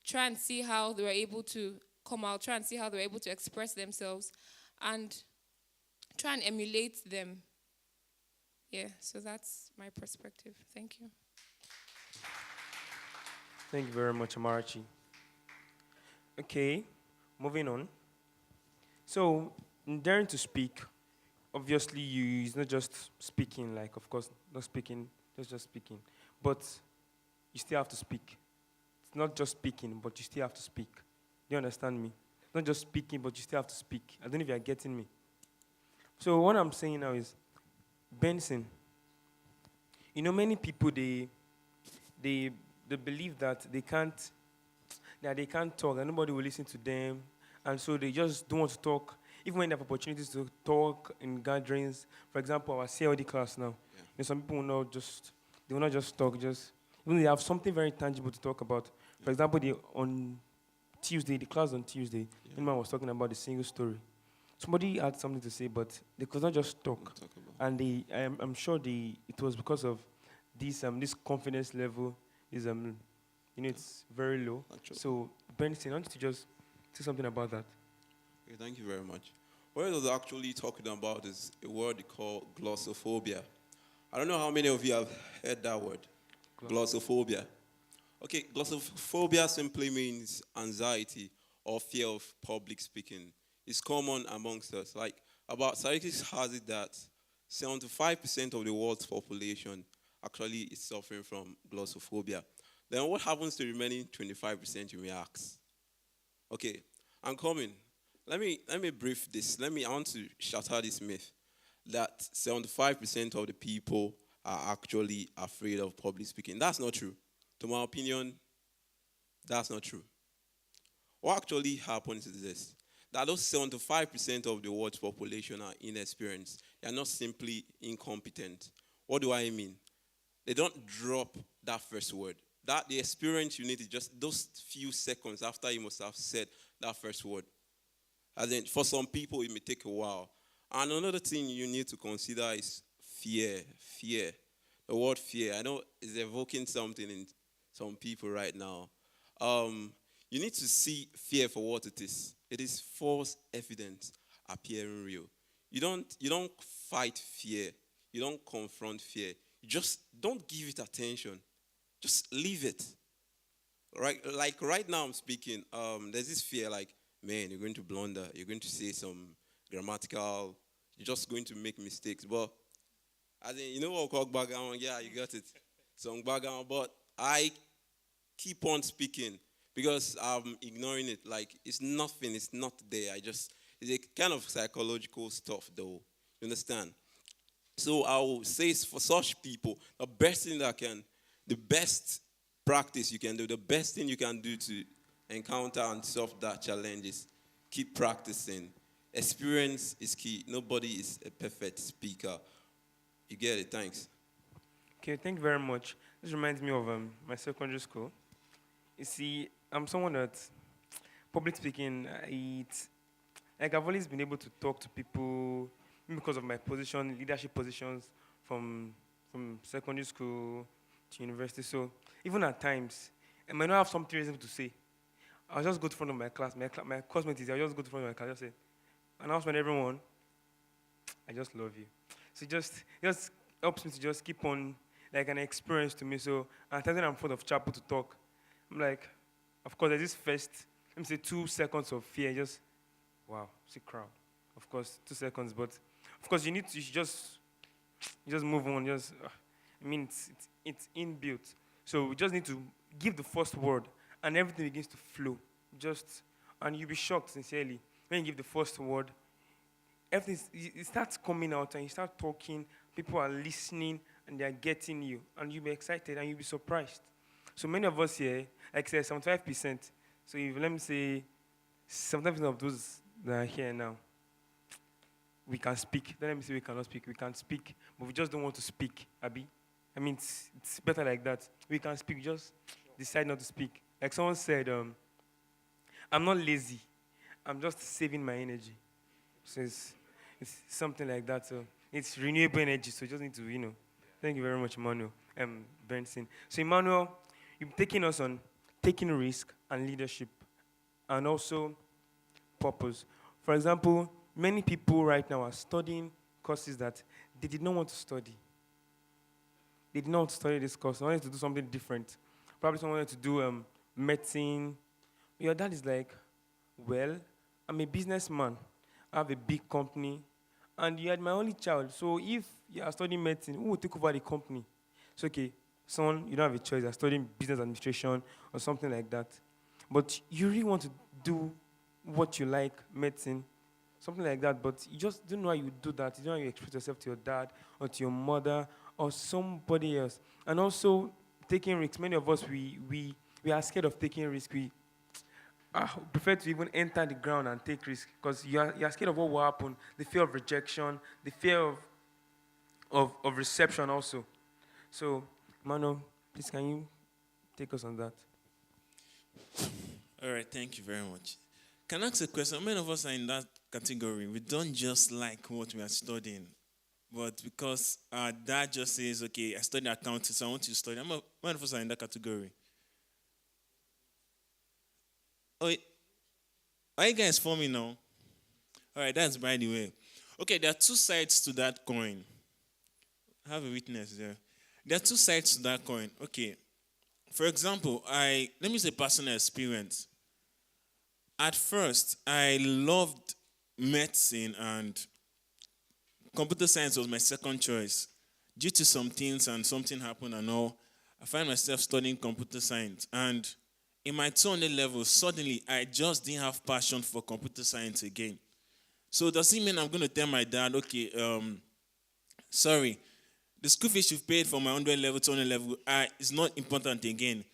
try and see how they were able to come out, try and see how they were able to express themselves, and try and emulate them. Yeah, so that's my perspective. Thank you. Thank you very much, Amarachi. Okay, moving on. So, in daring to speak, obviously it's not just speaking, like, of course, not speaking, just speaking. But you still have to speak. It's not just speaking, but you still have to speak. Do you understand me? Not just speaking, but you still have to speak. I don't know if you are getting me. So what I'm saying now is, Benson, many people, they believe that they can't talk, and nobody will listen to them, and so they just don't want to talk, even when they have opportunities to talk in gatherings. For example, our CLD class now, some people will not just talk, even they have something very tangible to talk about. For example, the class on Tuesday, man was talking about the single story. Somebody had something to say, but they could not just talk. And I'm sure it was because of this confidence level is it's very low. So Benson, I want you to just say something about that. Okay, thank you very much. What I was actually talking about is a word called glossophobia. I don't know how many of you have heard that word, glossophobia. Okay, glossophobia simply means anxiety or fear of public speaking. It's common amongst us. Like, about statistics has it that 75% of the world's population actually is suffering from glossophobia. Then what happens to the remaining 25%, you may ask? Okay, I'm coming. Let me brief this. I want to shatter this myth that 75% of the people are actually afraid of public speaking. That's not true. To my opinion, that's not true. What actually happens is this, that those 75% of the world's population are inexperienced. They are not simply incompetent. What do I mean? They don't drop that first word. That the experience you need is just those few seconds after you must have said that first word. As in, for some people, it may take a while. And another thing you need to consider is fear. Fear. The word fear, I know is evoking something in some people right now. You need to see fear for what it is. It is false evidence appearing real. You don't fight fear. You don't confront fear. You just don't give it attention. Just leave it. Right? Like right now I'm speaking, there's this fear like, man, you're going to blunder. You're going to say some grammatical, you're just going to make mistakes. But, as in, you know what called background? Yeah, you got it. Some background. But I keep on speaking because I'm ignoring it. Like, it's nothing. It's not there. It's a kind of psychological stuff, though. You understand? So I will say for such people, the best practice you can do, the best thing you can do to encounter and solve that challenges. Keep practicing. Experience is key. Nobody is a perfect speaker. You get it? Thanks. Okay, thank you very much. This reminds me of my secondary school. You see, I'm someone that public speaking, like I've always been able to talk to people because of my position, leadership positions from secondary school to university. So even at times, I might not have something reasonable to say. I'll just go to front of my class. My classmates, I'll just go to front of my class and just say, announcement, everyone, I just love you. So just helps me to just keep on, like an experience to me. So at times when I'm in front of chapel to talk, I'm like, of course, there's this first, let me say 2 seconds of fear, just, wow, see crowd. Of course, 2 seconds, but of course you should just move on, it's inbuilt. So we just need to give the first word, and everything begins to flow. And you'll be shocked, sincerely, when you give the first word, everything, it starts coming out, and you start talking, people are listening, and they are getting you, and you'll be excited, and you'll be surprised. So many of us here, like I said, 75%, so if, let me say, 75% of those that are here now, we can speak. Don't let me say we cannot speak. We can speak, but we just don't want to speak, Abi. I mean, it's better like that. We can speak, just decide not to speak. Like someone said, I'm not lazy. I'm just saving my energy. So it's something like that. So it's renewable energy, so you just need to, Thank you very much, Emmanuel. Benson. So Emmanuel, you've taken us on taking risk and leadership, and also purpose. For example, many people right now are studying courses that they did not want to study. They did not want to study this course. They wanted to do something different. Probably someone wanted to do medicine. Your dad is like, well, I'm a businessman. I have a big company. And you had my only child. So if you are studying medicine, who will take over the company? It's okay, son, you don't have a choice. You're studying business administration or something like that. But you really want to do what you like, medicine, something like that, but you just don't know how you do that. You don't know how you express yourself to your dad or to your mother or somebody else. And also taking risks. Many of us, we are scared of taking risks. We prefer to even enter the ground and take risks because you are scared of what will happen, the fear of rejection, the fear of reception also. So, Mano, please can you take us on that? All right, thank you very much. Can I ask a question? Many of us are in that category. We don't just like what we are studying, but because our dad just says, okay, I study accounting, so I want you to study. Many of us are in that category. Oh, are you guys for me now? All right, that's by the way. Okay, there are two sides to that coin. I have a witness there. There are two sides to that coin. Okay, for example, let me say personal experience. At first, I loved medicine and computer science was my second choice. Due to some things and something happened and all, I find myself studying computer science. And in my 200 level, suddenly I just didn't have passion for computer science again. So does it mean I'm going to tell my dad, okay, sorry, the school fees you've paid for my 100 level, 200 level is not important again.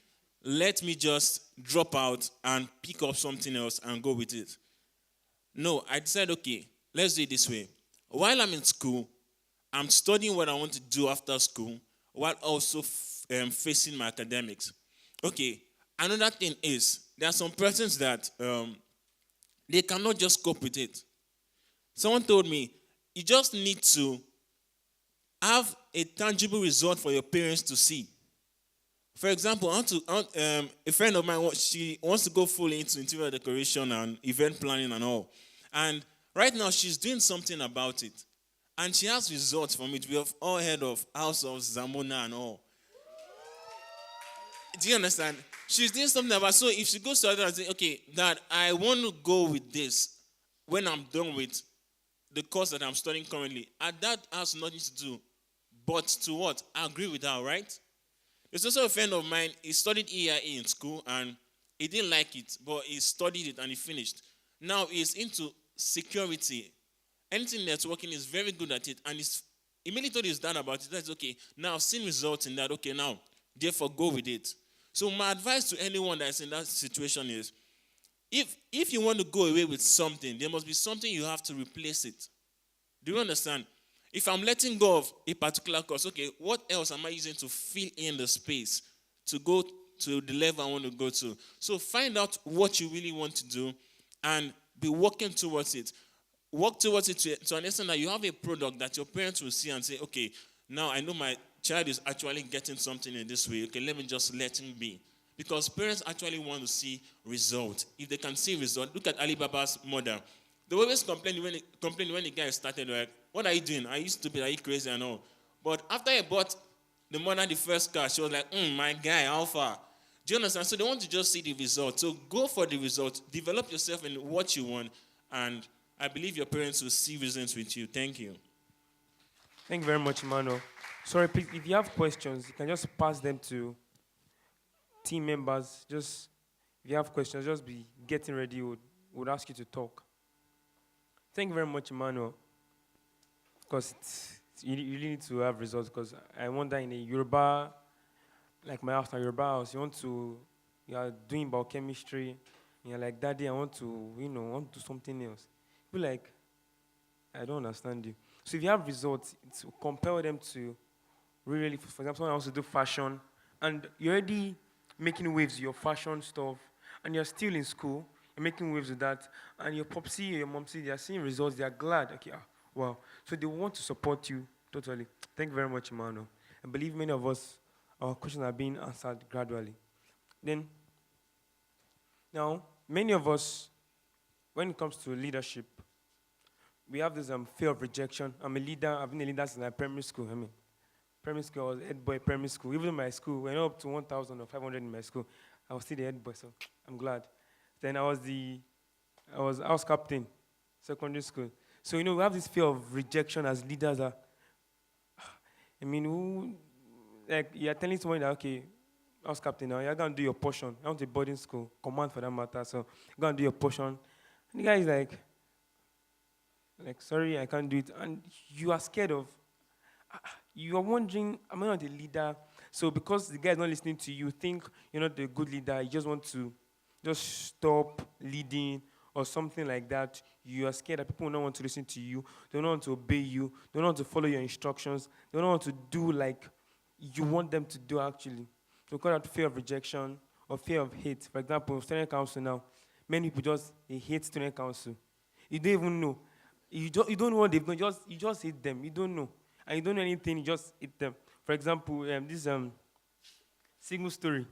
Let me just drop out and pick up something else and go with it. No, I decided, okay, let's do it this way. While I'm in school, I'm studying what I want to do after school while also facing my academics. Okay, another thing is, there are some persons that they cannot just cope with it. Someone told me, you just need to have a tangible result for your parents to see. For example, a friend of mine, she wants to go fully into interior decoration and event planning and all. And right now, she's doing something about it. And she has results from it. We have all heard of House of Zamona and all. Do you understand? She's doing something about it. So if she goes to her and says, okay, Dad, I want to go with this when I'm done with the course that I'm studying currently. And that has nothing to do but to what? I agree with her, right? There's also a friend of mine, he studied EIE in school and he didn't like it, but he studied it and he finished. Now he's into security. Anything networking is very good at it, and he's immediately told his dad about it. That's okay. Now I've seen results in that. Okay, now therefore go with it. So my advice to anyone that's in that situation is, If you want to go away with something, there must be something you have to replace it. Do you understand? If I'm letting go of a particular course, okay, what else am I using to fill in the space to go to the level I want to go to? So find out what you really want to do and be working towards it. Work towards it to an extent that you have a product that your parents will see and say, okay, now I know my child is actually getting something in this way. Okay, let me just let him be. Because parents actually want to see result. If they can see result, look at Alibaba's mother. They always complain when the guy started, like, what are you doing? Are you stupid? Are you crazy and all? But after he bought the mother the first car, she was like, my guy, how far? Do you understand? So they want to just see the result. So go for the result. Develop yourself in what you want. And I believe your parents will see results with you. Thank you. Thank you very much, Emmanuel. Sorry, please, if you have questions, you can just pass them to team members. Just, if you have questions, just be getting ready. We'll ask you to talk. Thank you very much, Emmanuel. Because you really need to have results. Because I wonder in a Yoruba, like my house, Yoruba house, you are doing biochemistry, and you're like, Daddy, I want to do something else. Be like, I don't understand you. So if you have results, it's to compel them to really, for example, someone wants to do fashion, and you're already making waves with your fashion stuff, and you're still in school, you're making waves with that, and your popsy or your momsy, they are seeing results, they are glad. Okay, wow. So they want to support you totally. Thank you very much, Emmanuel. I believe many of us, our questions are being answered gradually. Then, now, many of us, when it comes to leadership, we have this fear of rejection. I'm a leader. I've been a leader since my primary school. Primary school, I was head boy primary school. Even in my school, when I went up to 1,000 or 500 in my school, I was still the head boy, so I'm glad. Then I was house captain, secondary school. So, we have this fear of rejection as leaders. You're telling someone that, okay, house captain now, you're going to do your portion. I want a boarding school, command for that matter, so you're going to do your portion. And the guy is like, sorry, I can't do it. And you are scared of, you are wondering, am I not a leader? So because the guy is not listening to you, think you're not a good leader, you just want to just stop leading or something like that. You are scared that people don't want to listen to you, they don't want to obey you, they don't want to follow your instructions, they don't want to do like you want them to do actually. So call that fear of rejection or fear of hate. For example, student council now, many people they hate student council. You don't even know. You don't know what they've done. You just hate them. You don't know. And you don't know anything, you just hate them. For example, this single story.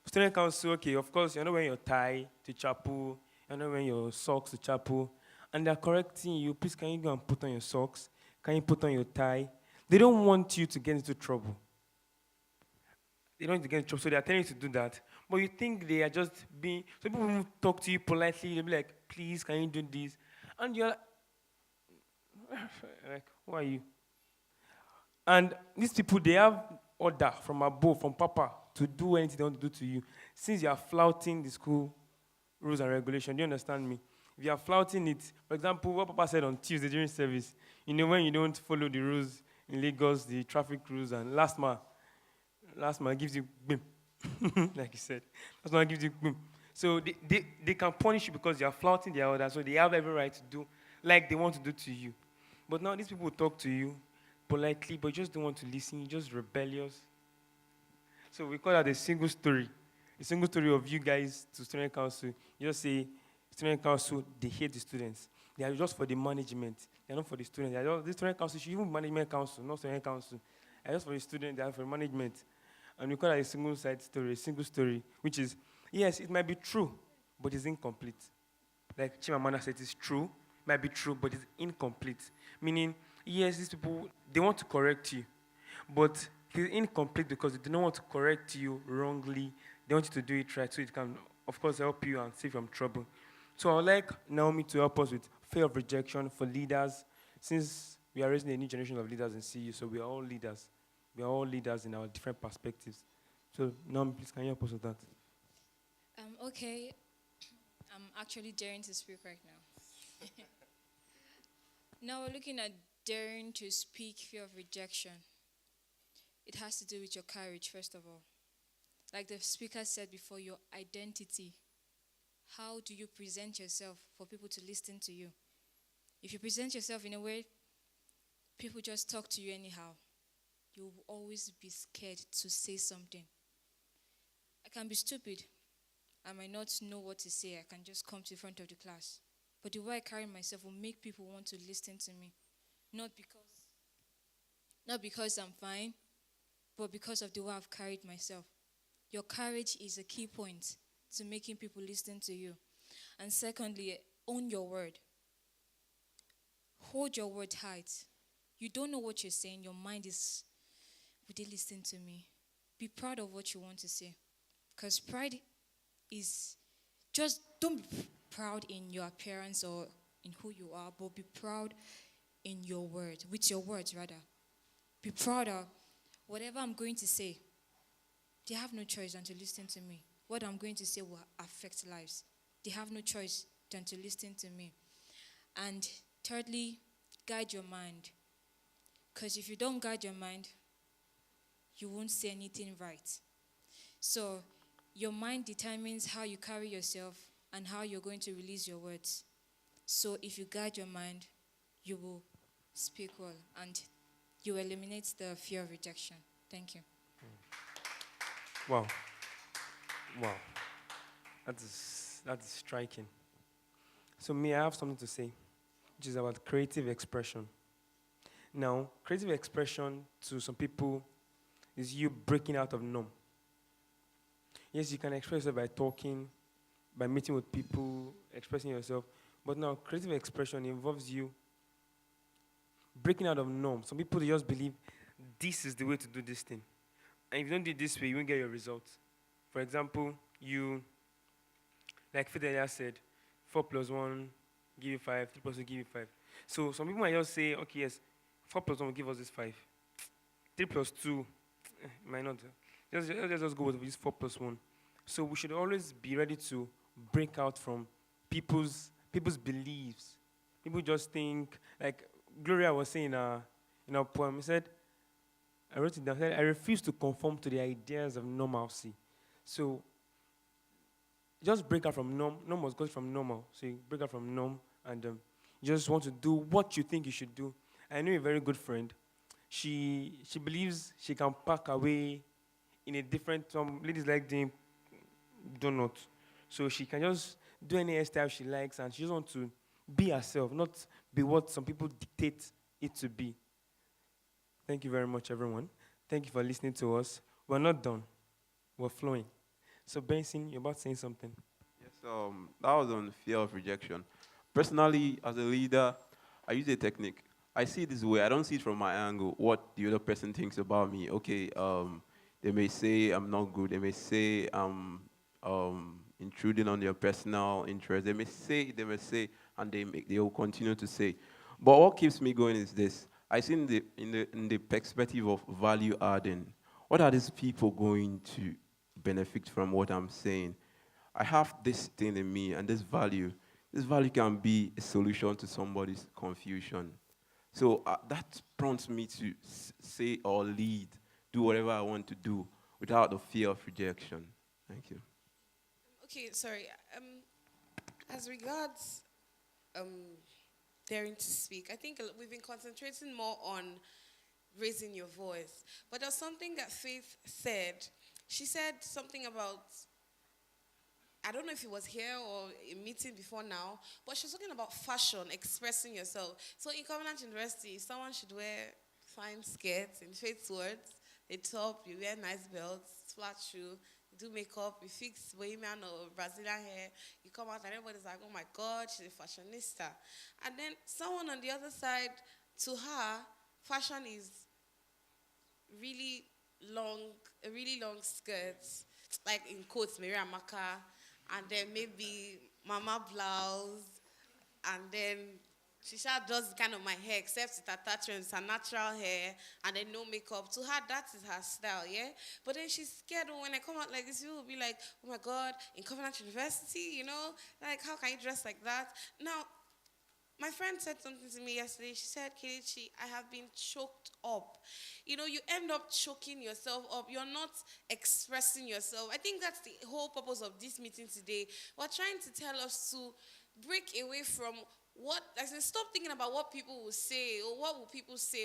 Student council, okay, of course, you're not wearing your tie to chapel, you're not wearing your socks to chapel, and they're correcting you. Please, can you go and put on your socks? Can you put on your tie? They don't want you to get into trouble. They don't want you to get into trouble, so they're telling you to do that. But you think they are just being, so people will talk to you politely, they'll be like, please, can you do this? And you're like, who are you? And these people, they have order from above, from Papa, to do anything they want to do to you. Since you are flouting the school rules and regulations, do you understand me? If you are flouting it, for example, what Papa said on Tuesday during service, when you don't follow the rules in Lagos, the traffic rules, and last man gives you bim, like he said. Last man gives you bim. So they can punish you because you are flouting their order, so they have every right to do like they want to do to you. But now these people talk to you politely, but you just don't want to listen, you're just rebellious. So we call that a single story of you guys to student council. You just say, student council, they hate the students. They are just for the management. They are not for the students. The student council should even management council, not student council. They are just for the students, they are for management. And we call that a single story, which is, yes, it might be true, but it's incomplete. Like Chimamanda said, it's true, it might be true, but it's incomplete. Meaning, yes, these people, they want to correct you, but it's incomplete because they don't want to correct you wrongly. They want you to do it right so it can, of course, help you and save you from trouble. So I would like Naomi to help us with fear of rejection for leaders, since we are raising a new generation of leaders in CU, so we are all leaders. We are all leaders in our different perspectives. So Naomi, please, can you help us with that? Okay. I'm actually daring to speak right now. Now we're looking at daring to speak fear of rejection. It has to do with your courage, first of all. Like the speaker said before, your identity. how do you present yourself for people to listen to you? If you present yourself in a way people just talk to you anyhow, you will always be scared to say something. I can be stupid. I might not know what to say. I can just come to the front of the class. But the way I carry myself will make people want to listen to me. Not because I'm fine, but because of the way I've carried myself. Your courage is a key point to making people listen to you. And secondly, own your word. Hold your word tight. You don't know what you're saying. Your mind is, would they listen to me? Be proud of what you want to say. Because pride is just, don't be proud in your appearance or in who you are, but be proud in your word, with your words rather. Be proud of whatever I'm going to say. They have no choice than to listen to me. What I'm going to say will affect lives. They have no choice than to listen to me. And thirdly, guide your mind. Because if you don't guide your mind, you won't say anything right. So your mind determines how you carry yourself and how you're going to release your words. So if you guide your mind, you will speak well and you eliminate the fear of rejection. Thank you. Wow. Wow. That is striking. So me, I have something to say, which is about creative expression. Now, creative expression to some people is you breaking out of norm. Yes, you can express yourself by talking, by meeting with people, expressing yourself. But now, creative expression involves you breaking out of norm. Some people just believe this is the way to do this thing. And if you don't do it this way, you won't get your results. For example, like Fidelia said, 4 plus 1 give you 5, 3 plus 2 give you 5. So some people might just say, okay, yes, 4 plus 1 will give us this 5. 3 plus 2 might not. Let's just go with this 4 plus 1. So we should always be ready to break out from people's beliefs. People just think, like Gloria was saying in our poem, he said, I wrote it down, said, I refuse to conform to the ideas of normalcy. So just break out from norm. Norm was good from normal. So you break out from norm and you just want to do what you think you should do. I know a very good friend. She believes she can pack away in a different, some ladies like doing donut. So she can just do any hairstyle she likes and she just wants to be herself, not be what some people dictate it to be. Thank you very much, everyone. Thank you for listening to us. We're not done. We're flowing. So Benson, you're about saying something. Yes, that was on fear of rejection. Personally, as a leader, I use a technique. I see it this way. I don't see it from my angle, what the other person thinks about me. Okay, they may say I'm not good. They may say I'm intruding on their personal interest. They may say, and they will continue to say. But what keeps me going is this. I see in the perspective of value adding. What are these people going to benefit from what I'm saying? I have this thing in me, and this value can be a solution to somebody's confusion. So that prompts me to say or lead, do whatever I want to do without the fear of rejection. Thank you. Okay, sorry. As regards daring to speak, I think we've been concentrating more on raising your voice. But there's something that Faith said. She said something about, I don't know if it was here or a meeting before now, but she was talking about fashion, expressing yourself. So in Covenant University, someone should wear fine skirts, in Faith's words, a top, you wear nice belts, flat shoe, you do makeup, you fix Bohemian or Brazilian hair, you come out and everybody's like, oh my God, she's a fashionista. And then someone on the other side, to her, fashion is really long skirts, like in quotes, Mary Amaka, and then maybe mama blouse, and then Shisha does kind of my hair, except it attachments, her natural hair, and then no makeup. To her, that is her style, yeah? But then she's scared when I come out like this, people will be like, oh my God, in Covenant University, like, how can you dress like that? Now, my friend said something to me yesterday. She said, Kelechi, I have been choked up. You know, you end up choking yourself up. You're not expressing yourself. I think that's the whole purpose of this meeting today. We're trying to tell us to break away from what, I said, stop thinking about what people will say, or what will people say,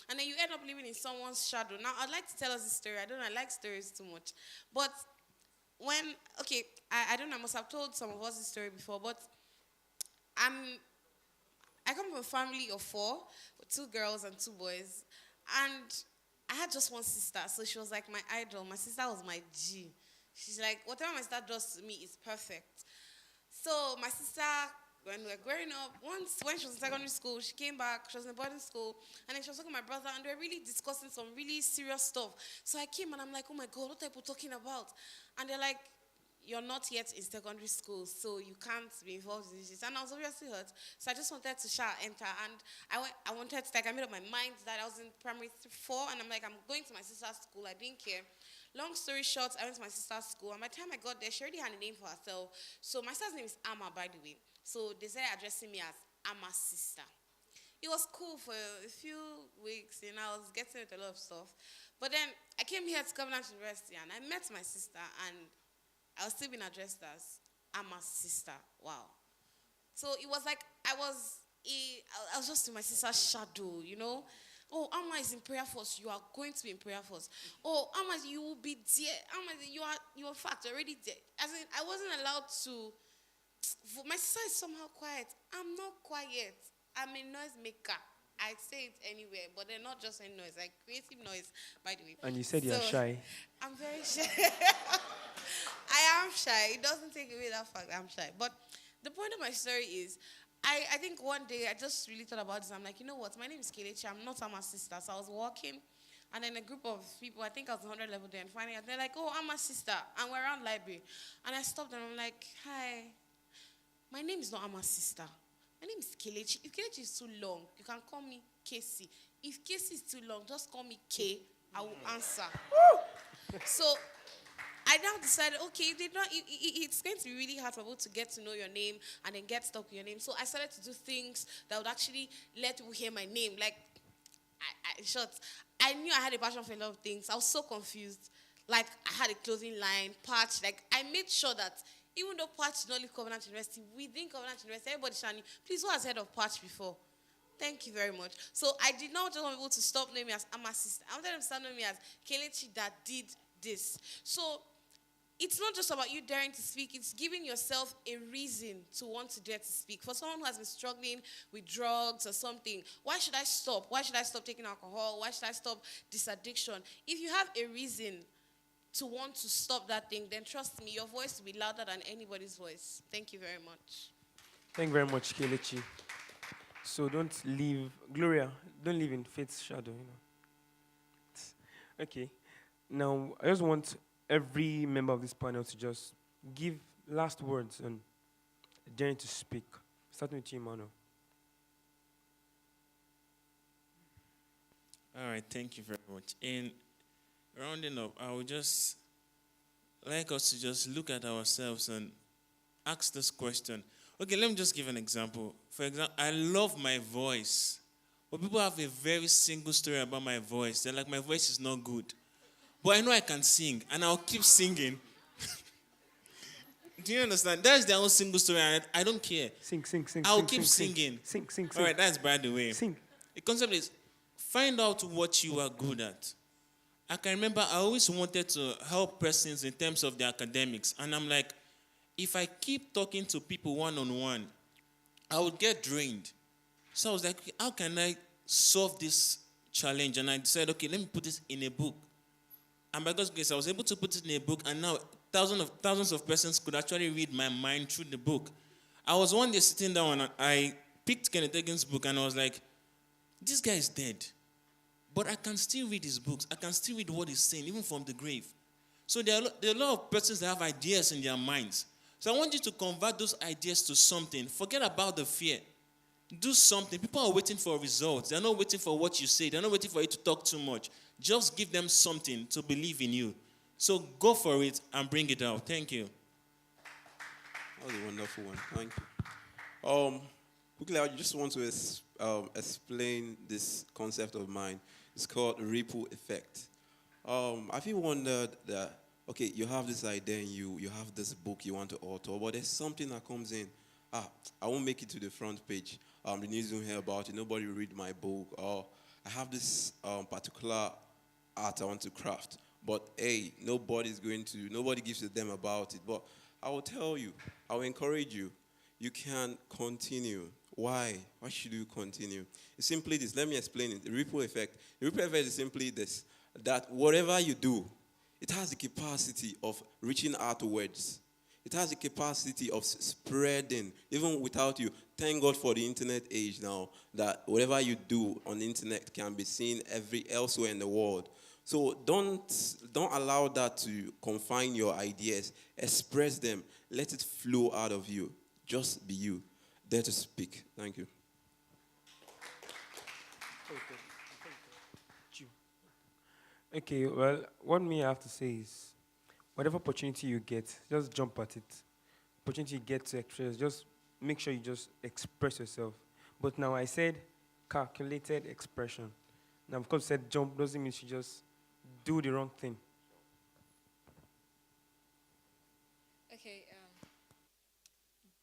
and then you end up living in someone's shadow. Now, I'd like to tell us a story. I like stories too much. But I don't know, I must have told some of us this story before, but I come from a family of 4, 2 girls and 2 boys, and I had just one sister, so she was like my idol. My sister was my G. She's like, whatever my sister does to me is perfect. So my sister, when we were growing up, once when she was in secondary school, she came back, she was in boarding school, and then she was talking to my brother, and they were really discussing some really serious stuff. So I came, and I'm like, oh my God, what are people talking about? And they're like, you're not yet in secondary school, so you can't be involved in this. And I was obviously hurt, so I just wanted to enter, and I wanted to, I made up my mind that I was in primary 4, and I'm like, I'm going to my sister's school, I didn't care. Long story short, I went to my sister's school, and by the time I got there, she already had a name for herself. So my sister's name is Amma, by the way. So they started addressing me as Amma's sister. It was cool for a few weeks, and I was getting with a lot of stuff. But then I came here to Covenant University, and I met my sister, and I was still being addressed as Amma's sister. Wow. So it was like I was just in my sister's shadow, you know. Oh, Amma is in prayer force. You are going to be in prayer force. Oh, Amma, you will be there. Amma, you are in fact already there. As in, I wasn't allowed to. My sister is somehow quiet. I'm not quiet. I'm a noise maker. I say it anywhere, but they're not just any noise, like creative noise, by the way. And you said you're shy. I'm very shy. I am shy. It doesn't take away that fact I'm shy. But the point of my story is, I think one day I just really thought about this. I'm like, you know what? My name is Kelechi. I'm not Amma's sister. So I was walking, and then a group of people, I think I was 100 level there, and finally they're like, oh, I'm a sister. And we're around library. And I stopped and I'm like, hi. My name is not Amma's sister. My name is Kelechi. If Kelechi is too long, you can call me Casey. If Casey is too long, just call me K. I will answer. So I now decided, okay, it's going to be really hard for people to get to know your name and then get stuck with your name. So I started to do things that would actually let people hear my name. Like, in short, I knew I had a passion for a lot of things. I was so confused. Like, I had a clothing line, Patch. Like, I made sure that even though Patch did not leave Covenant University, within Covenant University, everybody should know, please, who has heard of Patch before? Thank you very much. So I did not just want people to stop knowing me as Amma's sister. I wanted them to start knowing me as Kelechi that did this. So it's not just about you daring to speak. It's giving yourself a reason to want to dare to speak. For someone who has been struggling with drugs or something, why should I stop? Why should I stop taking alcohol? Why should I stop this addiction? If you have a reason to want to stop that thing, then trust me, your voice will be louder than anybody's voice. Thank you very much. Thank you very much, Kelechi. So don't leave, Gloria, don't live in faith's shadow, you know. Okay. Now, I just want every member of this panel to just give last words and daring to speak. Starting with you, Emmanuel. All right, thank you very much. In rounding up, I would just like us to just look at ourselves and ask this question. Okay, let me just give an example. For example, I love my voice, but people have a very single story about my voice. They're like, my voice is not good. But I know I can sing, and I'll keep singing. Do you understand? That's their own single story, and I don't care. Sing. I'll keep singing. Sing. All right, that's by the way. Sing. The concept is find out what you are good at. I can remember I always wanted to help persons in terms of their academics, and I'm like, if I keep talking to people one-on-one, I would get drained. So I was like, how can I solve this challenge? And I decided, okay, let me put this in a book. And by God's grace, I was able to put it in a book, and now thousands of persons could actually read my mind through the book. I was one day sitting down, and I picked Kenneth Hagin's book, and I was like, this guy is dead. But I can still read his books. I can still read what he's saying, even from the grave. So there are a lot of persons that have ideas in their minds. So I want you to convert those ideas to something. Forget about the fear. Do something. People are waiting for results. They're not waiting for what you say. They're not waiting for you to talk too much. Just give them something to believe in you. So go for it and bring it out. Thank you. That was a wonderful one. Thank you. Quickly, I just want to explain this concept of mine. It's called ripple effect. Have you wondered that, okay, you have this idea in you, you have this book you want to author, but there's something that comes in. I won't make it to the front page. The news don't hear about it. Nobody will read my book. Or I have this particular art I want to craft, but hey, nobody gives a damn about it. But I will tell you, I will encourage you. You can continue. Why? Why should you continue? It's simply this. Let me explain it. The ripple effect. The ripple effect is simply this: that whatever you do, it has the capacity of reaching outwards. It has the capacity of spreading, even without you. Thank God for the internet age now, that whatever you do on the internet can be seen elsewhere in the world. So don't allow that to confine your ideas. Express them. Let it flow out of you. Just be you. Dare to speak. Thank you. Okay, well, what me I have to say is, whatever opportunity you get, just jump at it. Opportunity you get to express, just make sure you just express yourself. But now I said calculated expression. Now, because I said jump doesn't mean you just do the wrong thing. Okay,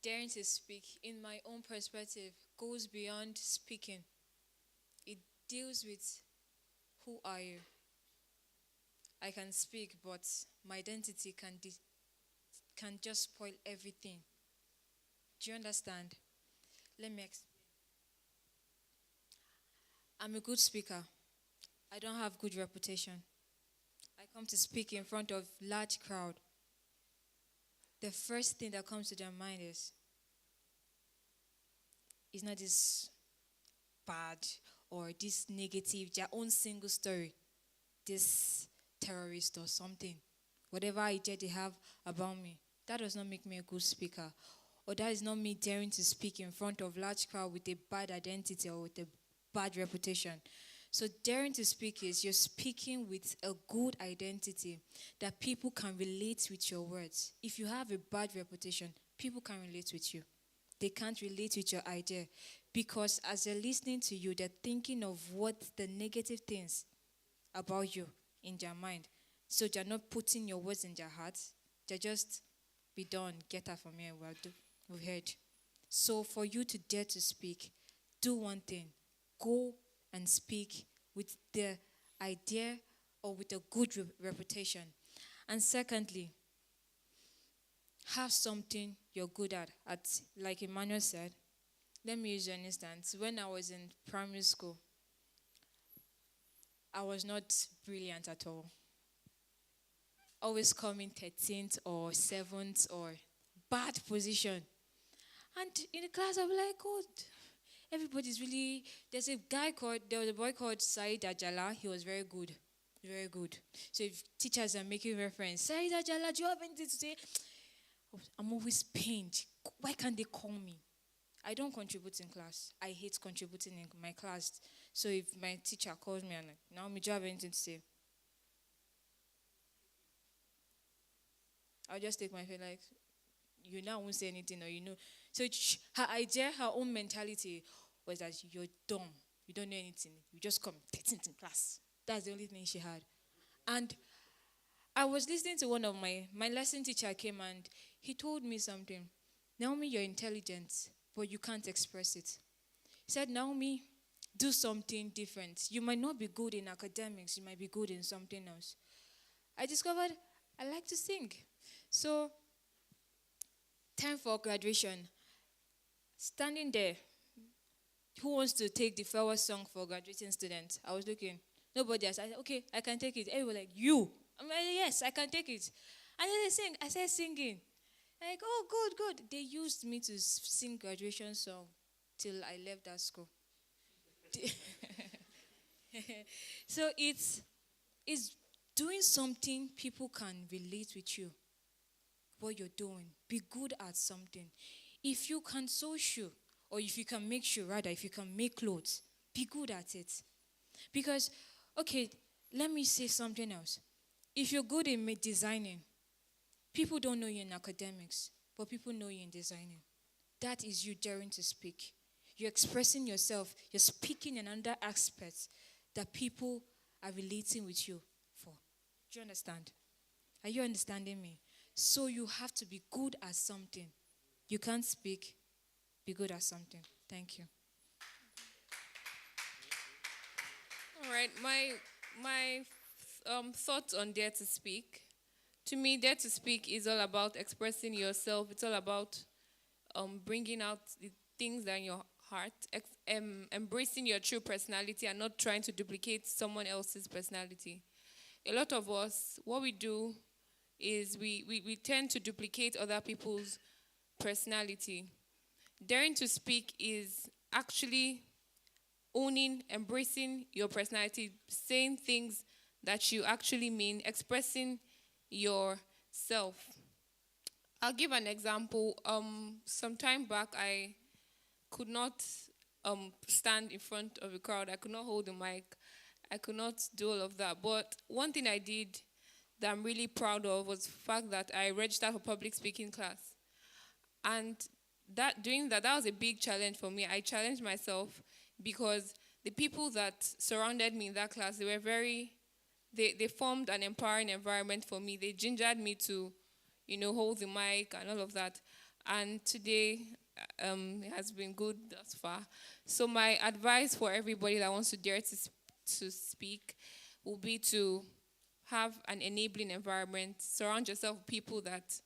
daring to speak, in my own perspective, goes beyond speaking. It deals with who are you. I can speak, but my identity can just spoil everything. Do you understand? Let me explain. I'm a good speaker. I don't have good reputation. I come to speak in front of large crowd. The first thing that comes to their mind is, it's not this bad or this negative, their own single story, this terrorist or something, whatever idea they have about me. That does not make me a good speaker. Or that is not me daring to speak in front of large crowd with a bad identity or with a bad reputation. So daring to speak is you're speaking with a good identity that people can relate with your words. If you have a bad reputation, people can relate with you. They can't relate with your idea because as they're listening to you, they're thinking of what the negative things about you in their mind. So they're not putting your words in their hearts. They're just, be done, get out from here, we've heard. So for you to dare to speak, do one thing. Go and speak with the idea or with a good reputation. And secondly, have something you're good at. Like Emmanuel said, let me use an instance. When I was in primary school, I was not brilliant at all. Always coming 13th or 7th or bad position. And in the class, I'll be like, God, everybody's really, there was a boy called Said Ajala. He was very good. Very good. So if teachers are making reference, Said Ajala, do you have anything to say? I'm always pained. Why can't they call me? I don't contribute in class. I hate contributing in my class. So if my teacher calls me and like, Naomi, do you have anything to say? I'll just take my face like, you now won't say anything or you know. So her idea, her own mentality was that you're dumb. You don't know anything. You just come 13th in class. That's the only thing she had. And I was listening to one of my lesson teacher came and he told me something. Naomi, you're intelligent, but you can't express it. He said, Naomi, do something different. You might not be good in academics. You might be good in something else. I discovered I like to sing. So, time for graduation. Standing there, who wants to take the farewell song for graduating students? I was looking. Nobody else. I said, okay, I can take it. Everyone like, you? I'm like, yes, I can take it. And then they sing. I started singing. Like, oh, good. They used me to sing graduation song till I left that school. So it's doing something people can relate with you. What you're doing. Be good at something. If you can sew shoe, or if you can make shoe, rather, if you can make clothes, be good at it. Because, okay, let me say something else. If you're good in designing, people don't know you in academics, but people know you in designing. That is you daring to speak. You're expressing yourself. You're speaking in another aspect that people are relating with you for. Do you understand? Are you understanding me? So you have to be good at something. You can't speak, be good at something. Thank you. All right, my thoughts on Dare to Speak. To me, Dare to Speak is all about expressing yourself. It's all about bringing out the things that are in your heart, embracing your true personality and not trying to duplicate someone else's personality. A lot of us, what we do is we tend to duplicate other people's personality. Daring to speak is actually owning, embracing your personality, saying things that you actually mean, expressing yourself. I'll give an example. Some time back, I could not stand in front of a crowd. I could not hold the mic. I could not do all of that. But one thing I did that I'm really proud of was the fact that I registered for public speaking class. And doing that was a big challenge for me. I challenged myself because the people that surrounded me in that class, they formed an empowering environment for me. They gingered me to, hold the mic and all of that. And today, it has been good thus far. So my advice for everybody that wants to dare to speak will be to have an enabling environment. Surround yourself with people that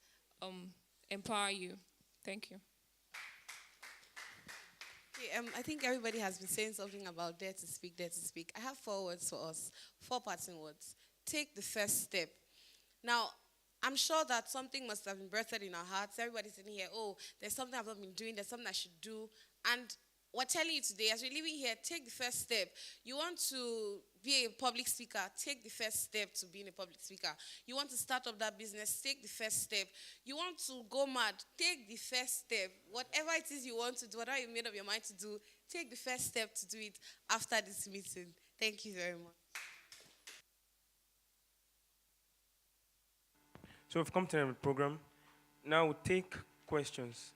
empower you. Thank you. Okay, I think everybody has been saying something about dare to speak, dare to speak. I have 4 words for us, 4 parting words. Take the first step. Now, I'm sure that something must have been birthed in our hearts. Everybody's sitting here, there's something I've not been doing, there's something I should do. And we're telling you today, as you're living here, take the first step. You want to be a public speaker, take the first step to being a public speaker. You want to start up that business, take the first step. You want to go mad, take the first step. Whatever it is you want to do, whatever you made up your mind to do, take the first step to do it after this meeting. Thank you very much. So we've come to the end of the program. Now we'll take questions.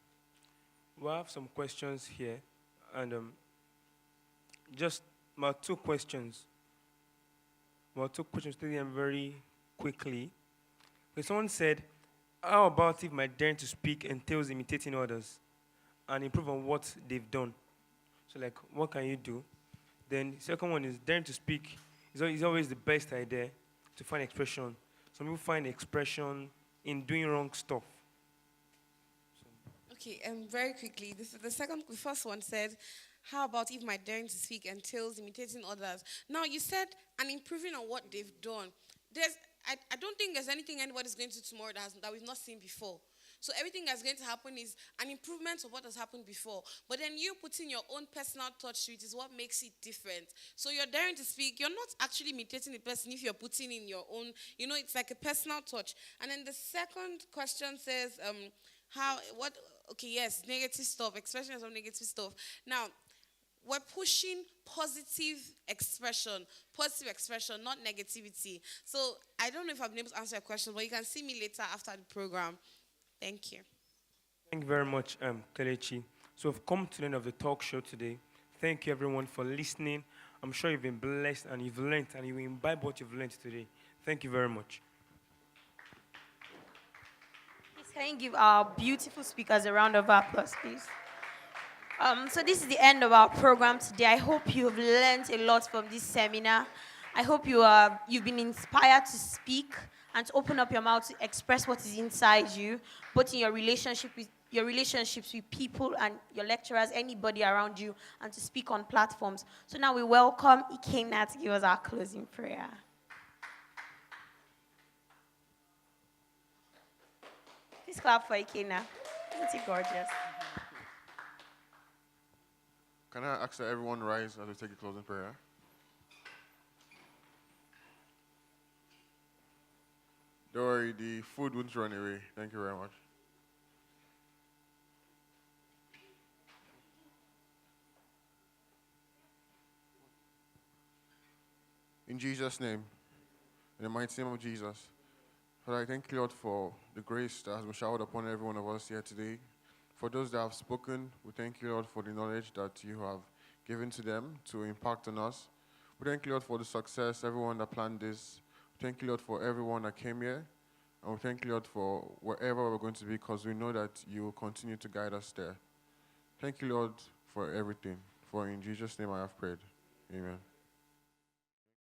We'll have some questions here. And just about 2 questions. Take them very quickly. Someone said, how about if my daring to speak entails imitating others and improve on what they've done? So what can you do? Then the second one is daring to speak is always the best idea to find expression. Some people find expression in doing wrong stuff. Okay, very quickly. The first one said, how about if my daring to speak entails imitating others? Now, you said, and improving on what they've done. I don't think there's anything anybody's going to do tomorrow that we've not seen before. So everything that's going to happen is an improvement of what has happened before. But then you putting your own personal touch to it is what makes it different. So you're daring to speak. You're not actually imitating the person if you're putting in your own, it's like a personal touch. And then the second question says, negative stuff, expressions of negative stuff. Now, we're pushing positive expression, not negativity. So I don't know if I've been able to answer your question, but you can see me later after the program. Thank you. Thank you very much, Kelechi. So we've come to the end of the talk show today. Thank you, everyone, for listening. I'm sure you've been blessed and you've learned and you will imbibe what you've learned today. Thank you very much. Please, can you give our beautiful speakers a round of applause, please? So this is the end of our program today. I hope you have learned a lot from this seminar. I hope you've been inspired to speak and to open up your mouth to express what is inside you, both in your relationships with people and your lecturers, anybody around you, and to speak on platforms. So now we welcome Ikenna to give us our closing prayer. Please clap for Ikenna. Isn't he gorgeous? Can I ask that everyone rise as we take a closing prayer? Don't worry, the food won't run away. Thank you very much. In Jesus' name, in the mighty name of Jesus, Father, I thank you, Lord, for the grace that has been showered upon every one of us here today, for for those that have spoken, we thank you, Lord, for the knowledge that you have given to them to impact on us. We thank you, Lord, for the success, everyone that planned this. We thank you, Lord, for everyone that came here. And we thank you, Lord, for wherever we're going to be, because we know that you will continue to guide us there. Thank you, Lord, for everything. For in Jesus' name I have prayed. Amen.